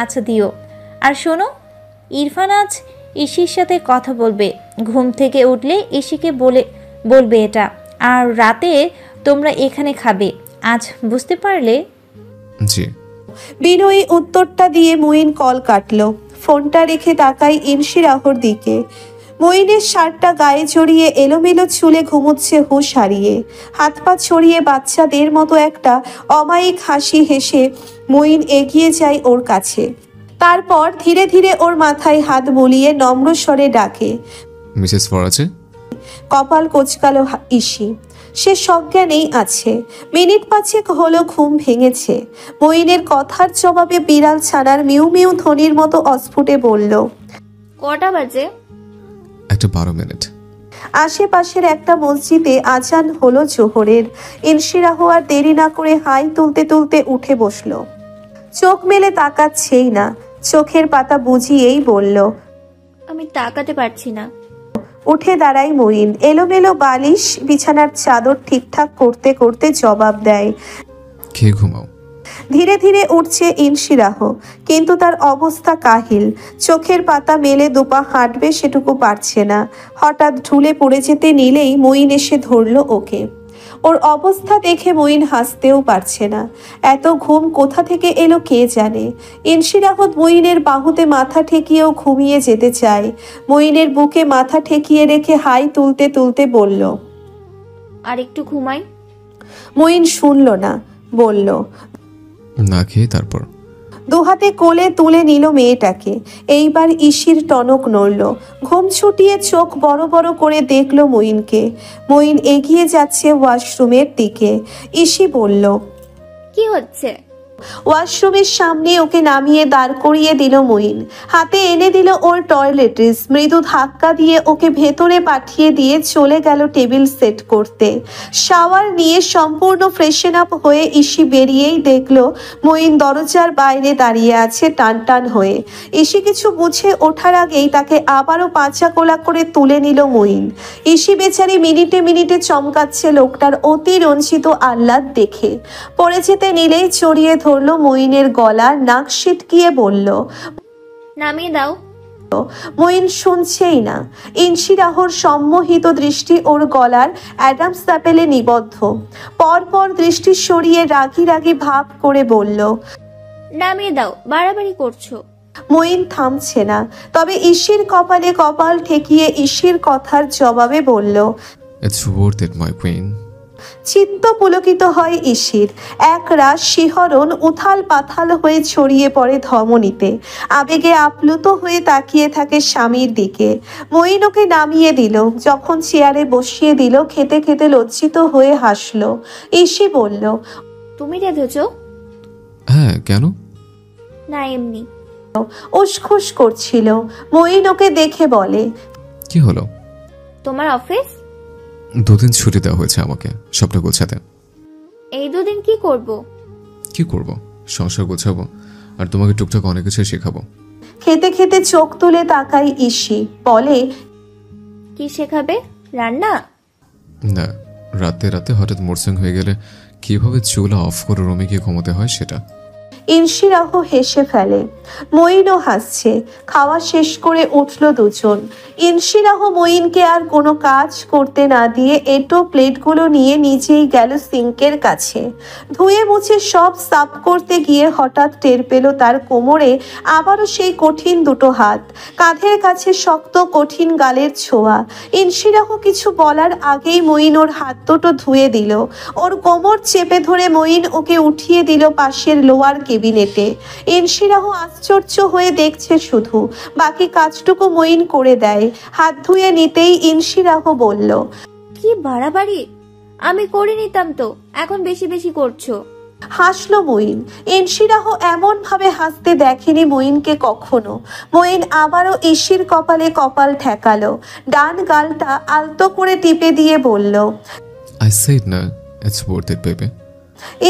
আচ্ছা দিও। আর শোনো, ইরফান আজ ইসির সাথে কথা বলবে। ঘুম থেকে উঠলে ইসিকে বলবে এটা। আর রাতে তোমরা এখানে খাবে আজ, বুঝতে পারলে? জি। বিনয়ী উত্তরটা দিয়ে মঈন কল কাটলো। ফোনটা রেখে তাকাই ইনশিরাহর দিকে। মঈনের শার্টটা গায়ে জড়িয়ে এলোমেলো চুলে ঘুমোচ্ছে হুঁশ হারিয়ে। হাত পা ছড়িয়ে বাচ্চাদের মতো একটা অমায়িক হাসি হেসে মঈন এগিয়ে যায় ওর কাছে। তারপর ধীরে ধীরে ওর মাথায় হাত বুলিয়ে নম্র স্বরে ডাকে, মিসেস ফরাজে। কপাল কোচকালো ইসি। সে সজ্ঞানেই আছে। মিনিট 5 হলো ঘুম ভেঙেছে। মঈনের কথার জবাবে বিড়াল ছানার মিউ মিউ ধ্বনির মতো অস্ফুটে বলল, কটা বাজে? একটা 12 মিনিট। আশেপাশের একটা মসজিদে আজান হলো জোহরের। ইনশিরাহ আর দেরি না করে হাই তুলতে তুলতে উঠে বসলো। চোখ মেলে তাকাচ্ছেই না, চোখের পাতা বুঝিয়েই বলল, আমি তাকাতে পারছি না। উঠে দাঁড়াই মঈন। এলোমেলো বালিশ বিছানার চাদর ঠিকঠাক করতে করতে জবাব দেয়, খেয়ে ঘুমাও। ধীরে ধীরে উঠছে ইনশিরাহ, কিন্তু তার অবস্থা কাহিল। চোখের পাতা মেলে দুপা হাঁটবে সেটুকু পারছে না। হঠাৎ ঢুলে পড়ে যেতে নিলেই মঈন এসে ধরলো ওকে। ওর অবস্থা দেখে মঈন হাসতেও পারছে না। এত ঘুম কোথা থেকে এলো কে জানে। ইনশিরাহ মঈনের বাহুতে মাথা ঠেকিয়েও ঘুমিয়ে যেতে চায়। মঈনের বুকে মাথা ঠেকিয়ে রেখে হাই তুলতে তুলতে বলল, আর একটু ঘুমাই। মঈন শুনল না, বলল, না খেয়ে তারপর। দুহাতে কোলে তুলে নিল মেয়েটাকে। এইবার ইসির টনক নড়ল। ঘুম ছুটিয়ে চোখ বড় বড় করে দেখলো মঈনকে। মঈন এগিয়ে যাচ্ছে ওয়াশরুমের দিকে। ইসি বলল, কি হচ্ছে? ওয়াশরুমের সামনে ওকে নামিয়ে দাঁড় করিয়ে দিল মঈন। হাতে এনে দিল ওর টয়লেট্রিজ। মৃদু ধাক্কা দিয়ে ওকে ভেতরে পাঠিয়ে দিয়ে চলে গেল টেবিল সেট করতে। শাওয়ার নিয়ে সম্পূর্ণ ফ্রেশন আপ হয়ে ইসি বেরিয়েই দেখলো মঈন দরজার বাইরে দাঁড়িয়ে আছে টান টান হয়ে। ইসি কিছু বুঝে ওঠার আগেই তাকে আবারও পাঁচা কোলা করে তুলে নিল মঈন। ইসি বেচারি মিনিটে মিনিটে চমকাচ্ছে লোকটার অতি রঞ্জিত আহ্লাদ দেখে। পড়ে যেতে নিলেই চড়িয়ে ধরলো মঈনের গলার, নাক সিটকিয়ে বলল, নামিয়ে দাও। মঈন শুনছেই না। ইনশিরাহর সম্মোহিত দৃষ্টি ওর গলার অ্যাডামস অ্যাপেলে নিবদ্ধ। পরপর দৃষ্টি সরিয়ে রাগি রাগি ভাব করে বলল, নামিয়ে দাও, বাড়াবাড়ি করছো। মঈন থামছে না। তবে ইসির কপালে কপাল ঠেকিয়ে ইসির কথার জবাবে বলল, it's worth it my queen. চিত্ত পুলকিত হয় ইসির। এক রাস শিহরণ উথাল পাথাল হয়ে ছড়িয়ে পড়ে ধমনীতে। আবেগে আপ্লুত হয়ে তাকিয়ে থাকে স্বামীর দিকে। মঈন ওকে নামিয়ে দিল, যখন চেয়ারে বসিয়ে দিল খেতে খেতে লজ্জিত হয়ে হাসলো। ইসি বলল, তুমি রেঁধেছো? হ্যাঁ, কেন? না এমনি। উসখুস করছিল। মঈন ওকে দেখে বলে, কি হলো? তোমার অফিস? 2 দিন ছুটি দেওয়া হয়েছে আমাকে সবটা গোছাতে। এই 2 দিন কি করব? কি করব? সংসার গোছাবো আর তোমাকে টুকটাক অনেক কিছু শেখাবো। খেতে খেতে চোখ তুলে তাকায় ইসি, বলে, কি শেখাবে? রান্না? না, রাতে রাতে হঠাৎ মোরসিং হয়ে গেলে কিভাবে চুলা অফ করে রুমে গিয়ে ঘুমোতে হয় সেটা। ইনশিরাহ হেসে ফেলে। মঈনও হাসছে। খাওয়া শেষ করে উঠল দুজন। ইনশিরাহ মঈনকে আর কোনো কাজ করতে না দিয়ে এটো প্লেটগুলো নিয়ে নিজেই গেল সিঙ্কের কাছে। ধুয়ে মুছে সব সাফ করতে গিয়ে হঠাৎ টের পেল তার কোমরে আবারও সেই কঠিন দুটো হাত, কাঁধের কাছে শক্ত কঠিন গালের ছোঁয়া। ইনশিরাহ কিছু বলার আগেই মঈন ওর হাত দুটো ধুয়ে দিল। ওর কোমর চেপে ধরে মঈন ওকে উঠিয়ে দিল পাশের লোয়ার কেবিনেটে। ইনশিরাহ আশ্চর্য হয়ে দেখছে শুধু, বাকি কাজটুকু মঈন করে দেয়। হাত ধুয়ে নিতেই ইনশিরাহ বলল, কি বাড়াবাড়ি, আমি করে নিতাম তো, এখন বেশি বেশি করছো। হাসলো মঈন। ইনশিরাহ এমন ভাবে হাসতে দেখেনি মঈনকে কখনো। মঈন আবারও ইসির কপালে কপাল ঠেকালো, ডান গালটা আলতো করে টিপে দিয়ে বলল, আই সেড না, it's worth it baby.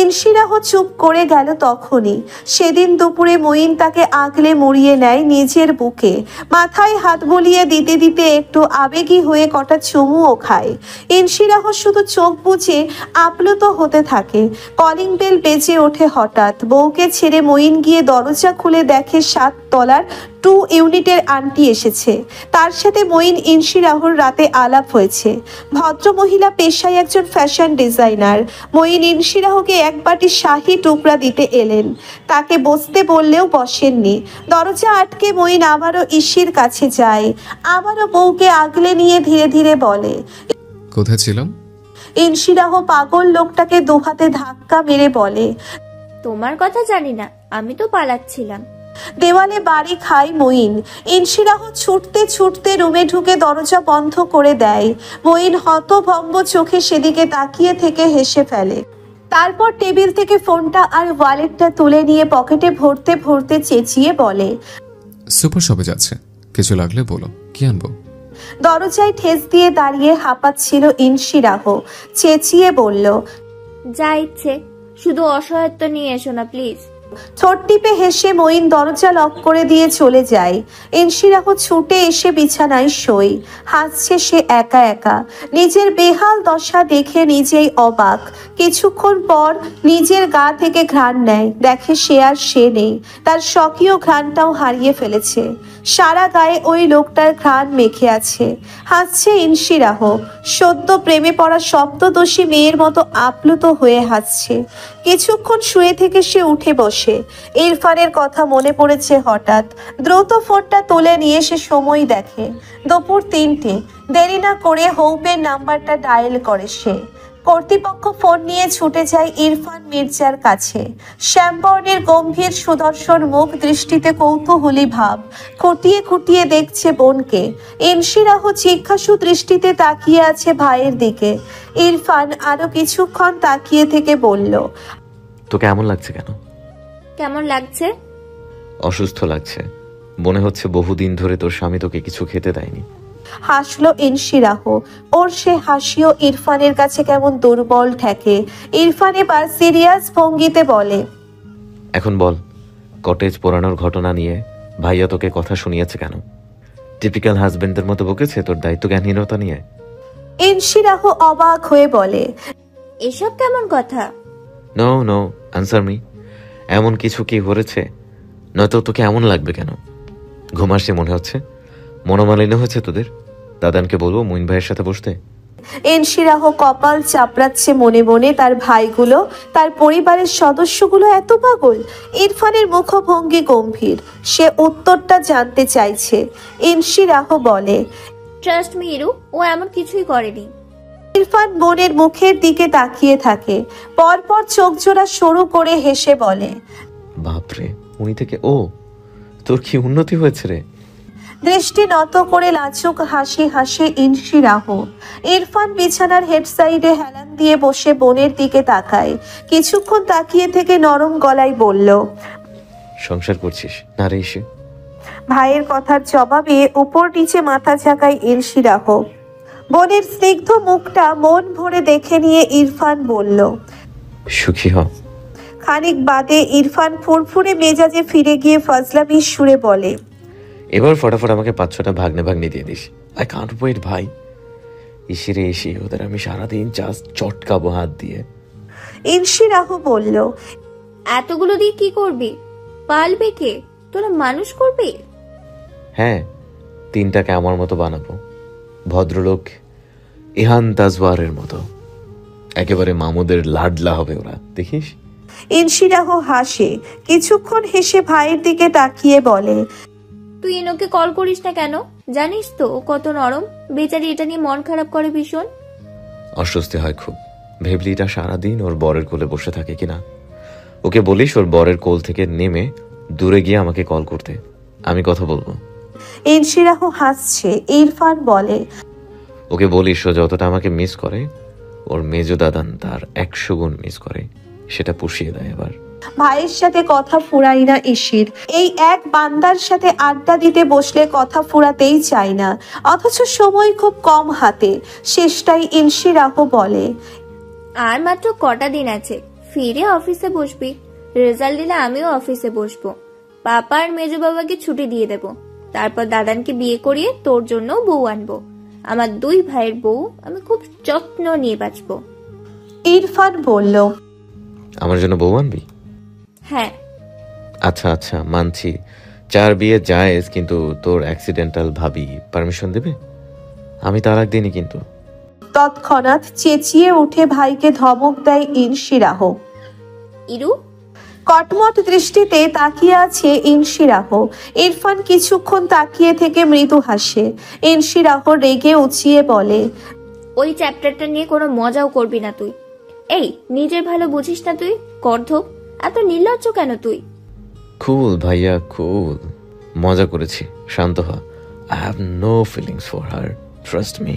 Inshirah চুপ করে গেল তখনই। সেদিন দুপুরে মঈন তাকে আগলে মুড়িয়ে নেয় নিজের বুকে, মাথায় হাত বুলিয়ে দিতে দিতে একটু আবেগী হয়ে কটা চুমুও খায়। ইনশিরাহ শুধু চোখ বুজে আপ্লুত হতে থাকে। কলিং বেল বেজে ওঠে হঠাৎ। বউকে ছেড়ে মঈন গিয়ে দরজা খুলে দেখে 7 তলার 2 ইউনিটের আন্টি এসেছে। তার সাথে মঈন ইনশিরাহর রাতে আলাপ হয়েছে। ভদ্রমহিলা পেশায় একজন ফ্যাশন ডিজাইনার। মঈন ইনশিরাহকে এক বাটি শাহী টুকরা দিতে এলেন। তাকে বসতে বললেও বসেননি। দরজা আটকে মঈন আবারও ইসির কাছে যায়। আবারও বউকে আগলে নিয়ে ধীরে ধীরে বলে, কোথায় ছিলাম? ইনশিরাহ পাগল লোকটাকে 2 হাতে ধাক্কা মেরে বলে, তোমার কথা জানি না, আমি তো পালাচ্ছিলাম। দেওয়ালে বাড়ি খায় মঈন। ইনশিরাহ ছুটতে ছুটতে রুমে ঢুকে দরজা বন্ধ করে দেয়। মঈন হতভম্ব চোখে সেদিকে তাকিয়ে থেকে হেসে ফেলে। তারপর টেবিল থেকে ফোনটা আর ওয়ালেটটা তুলে নিয়ে পকেটে ভরতে ভরতে চেঁচিয়ে বলে, সুপার শপে যাচ্ছে, কিছু লাগলে বলো, কি আনবো? দরজায় ঠেস দিয়ে দাঁড়িয়ে হাঁপাচ্ছিল ইনশিরাহ। চেঁচিয়ে বলল, যা ইচ্ছে, শুধু অসহায়ত্ব নিয়ে এসো না প্লিজ। ঠোঁট টিপে হেসে মঈন দরজা লক করে দিয়ে চলে যায়। ইনশিরাহ ছুটে এসে বিছানায় শোয়। হাসছে সে একা একা। নিজের বেহাল দশা দেখে নিজেই অবাক। কিছুক্ষণ পর নিজের গা থেকে ঘ্রাণ নেয়, দেখে সে আর সে নেই। তার স্বকীয় ঘ্রাণটাও হারিয়ে ফেলেছে। সারা গায়ে ওই লোকটার ঘ্রাণ মেখে আছে। হাসছে ইনশিরাহ, সদ্য প্রেমে পড়া সপ্তদোষী মেয়ের মতো আপ্লুত হয়ে হাসছে। কিছুক্ষণ শুয়ে থেকে সে উঠে বসে। ইরফানের কথা মনে পড়েছে হঠাৎ। দ্রুত ফোনটা তুলে নিয়ে সে সময় দেখে, দুপুর 3টে। দেরি না করে হোপের নাম্বারটা ডায়াল করে সে। কর্তৃপক্ষ ফোন নিয়ে ছুটে যায় ইরফান মির্জার কাছে। শ্যামবর্ণের গম্ভীর সুদর্শন মুখ, দৃষ্টিতে কৌতূহলী ভাব। খুঁটিয়ে খুঁটিয়ে দেখছে বোনকে। ইনশিরাহ জিজ্ঞাসু দৃষ্টিতে তাকিয়ে আছে ভাইয়ের দিকে। ইরফান আরো কিছুক্ষণ তাকিয়ে থেকে বলল, তোকে এমন লাগছে কেন? কেমন লাগছে? অসুস্থ লাগছে। মনে হচ্ছে বহুদিন ধরে তোর স্বামী তোকে কিছু খেতে দেয়নি। হাসলো ইনশিরাহ। ওর সে হাসিও ইরফানের কাছে কেমন দুর্বল ঠেকে। ইরফান এবার সিরিয়াস ভঙ্গিতে বলে, এখন বল, কটেজ পোড়ানোর ঘটনা নিয়ে ভাইয়া তোকে কথা শুনিয়েছে কেন? টিপিক্যাল হাজবেন্ডের মতো বকেছে তোর দায়িত্ব জ্ঞানহীনতা নিয়ে? ইনশিরাহ অবাক হয়ে বলে, এসব কেমন কথা? No no, answer me. এমন কিছু কি হয়েছে? নয়তো তোকে এমন লাগবে কেন? ঘুমাসি মনে হচ্ছে? মনোমালিন্য হয়েছে তোদের? দাদানকে বলবো মঈন ভাইয়ের সাথে বসতে। ইনশিরাহ কপাল চাপড়াচ্ছে মনে মনে। তার ভাইগুলো, তার পরিবারের সদস্যগুলো এত পাগল? ইরফানের মুখভঙ্গি গম্ভীর। সে উত্তরটা জানতে চাইছে। ইনশিরাহ বলে, ট্রাস্ট মি ইরু, ও এমন কিছুই করেনি। ইরফান বোনের মুখের দিকে তাকিয়ে থাকে, পরপর চোখ জোড়া সরু করে হেসে বলে, বাপরে, উনি থেকে ও, তোর কি উন্নতি হয়েছে রে। দৃষ্টি নত করে লাজুক হাসি হাসে ইনশিরাহ। ইরফান বিছানার হেড সাইডে হেলান দিয়ে বসে বোনের দিকে তাকায়। কিছুক্ষণ তাকিয়ে থেকে নরম গলায় বলল, সংসার করছিস না রে ইসে? ভাইয়ের কথার জবাবে উপর নিচে মাথা ঝাঁকায় ইনশিরাহ। বোনের স্নিগ্ধ মুখটা মন ভরে দেখে নিয়ে ইরফান বলল, সুখী হ। খানিক বাদে ইরফান ফুরফুরে মেজাজে ফিরে গিয়ে ফজলামির সুরে বলে, এবার ফটাফট আমাকে 5-6টা ভাগ্নে দিয়ে দিস। আই কান্ট ওয়েট ভাই। ইসিরে এসে ওদের আমি সারাদিন জাস্ট চটকাবো হাত দিয়ে। ইনশিরাহ বলল, এতগুলো দিয়ে কি করবি? পালবে কে? তোরা মানুষ করবি? হ্যাঁ, 3টাকে আমার মতো বানাবো, ভদ্রলোক ইহান তাজওয়ারের মতো। একেবারে মামুদের লাডলা হবে ওরা, দেখিস। ইনশিরাহ হাসে, কিছুক্ষণ হেসে ভাইয়ের দিকে তাকিয়ে বলে, তুই এনোকে কল করিস না কেন? জানিস তো ও কত নরম। বেচারি এটা নিয়ে মন খারাপ করে ভীষণ। অস্বস্তি হয় খুব। ভেবলিটা সারাদিন ওর বরের কোলে বসে থাকে কিনা। ওকে বলিস ওর বরের কোল থেকে নেমে দূরে গিয়ে আমাকে কল করতে, আমি কথা বলবো। ইনশিরাহ হাসছে। ইরফান বলে, ওকে বলিস ও যতটা আমাকে মিস করে ওর মেজো দাদান তার 100 গুণ মিস করে, সেটা পুষিয়ে দেয় এবার। ভাইয়ের সাথে কথা ফুরাই না ইসির। এই এক বান্দার সাথে আড্ডা দিতে বসলে কথা ফুরাতেই চায় না, অথচ সময় খুব কম হাতে। শেষটাই ইনশিরাহ বলে, আর মাত্র কটা দিন আছে, ফিরে অফিসে বসবি। রেজাল্ট দিলে আমিও অফিসে বসবো। পাপা আর মেজো বাবাকে ছুটি দিয়ে দেব। তারপর দাদানকে বিয়ে করিয়ে তোর জন্য বউ আনবো। আমার 2 ভাইয়ের বউ আমি খুব যত্ন নিয়ে বাঁচবো। ইরফান বলল, আমার জন্য বউ আনবি? হ্যাঁ। আচ্ছা আচ্ছা, মানছি 4 বিয়ে জায়েজ, কিন্তু তোর অ্যাক্সিডেন্টাল ভাবি পারমিশন দেবে? আমি তালাক দিইনি কিন্তু। তৎক্ষণাৎ চেঁচিয়ে উঠে ভাইকে ধমক দেয় ইনশিরাহ। ইরু? কটমট দৃষ্টিতে তাকিয়ে আছে ইনশিরাহ। ইরফান কিছুক্ষণ তাকিয়ে থেকে মৃদু হাসে। ইনশিরাহ রেগে উঁচিয়ে বলে, ওই চ্যাপ্টারটা নিয়ে কোনো মজাও করবি না তুই। এই, নিজের ভালো বুঝিস না তুই? গর্ধব, এত নির্লজ্জ কেন তুই? কুল ভাইয়া কুল, মজা করেছি, শান্ত হ। I have no feelings for her, trust me.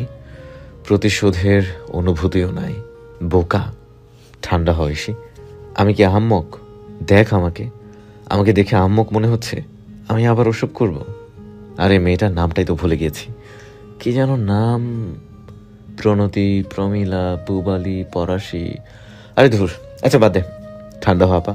প্রতিশোধের অনুভূতিও নাই। বোকা, ঠান্ডা হয়েছি। আমি কি আহাম্মক? দেখ আমাকে দেখে আহাম্মক মনে হচ্ছে? আমি আবার ওসব করব? আরে মেয়েটার নামটাই তো ভুলে গিয়েছি, কি যেন নাম, প্রণতি, প্রমিলা, পুবালি, পরাশি। আরে ধুর, আচ্ছা বাদ দে, ঠান্ডা হওয়া পা।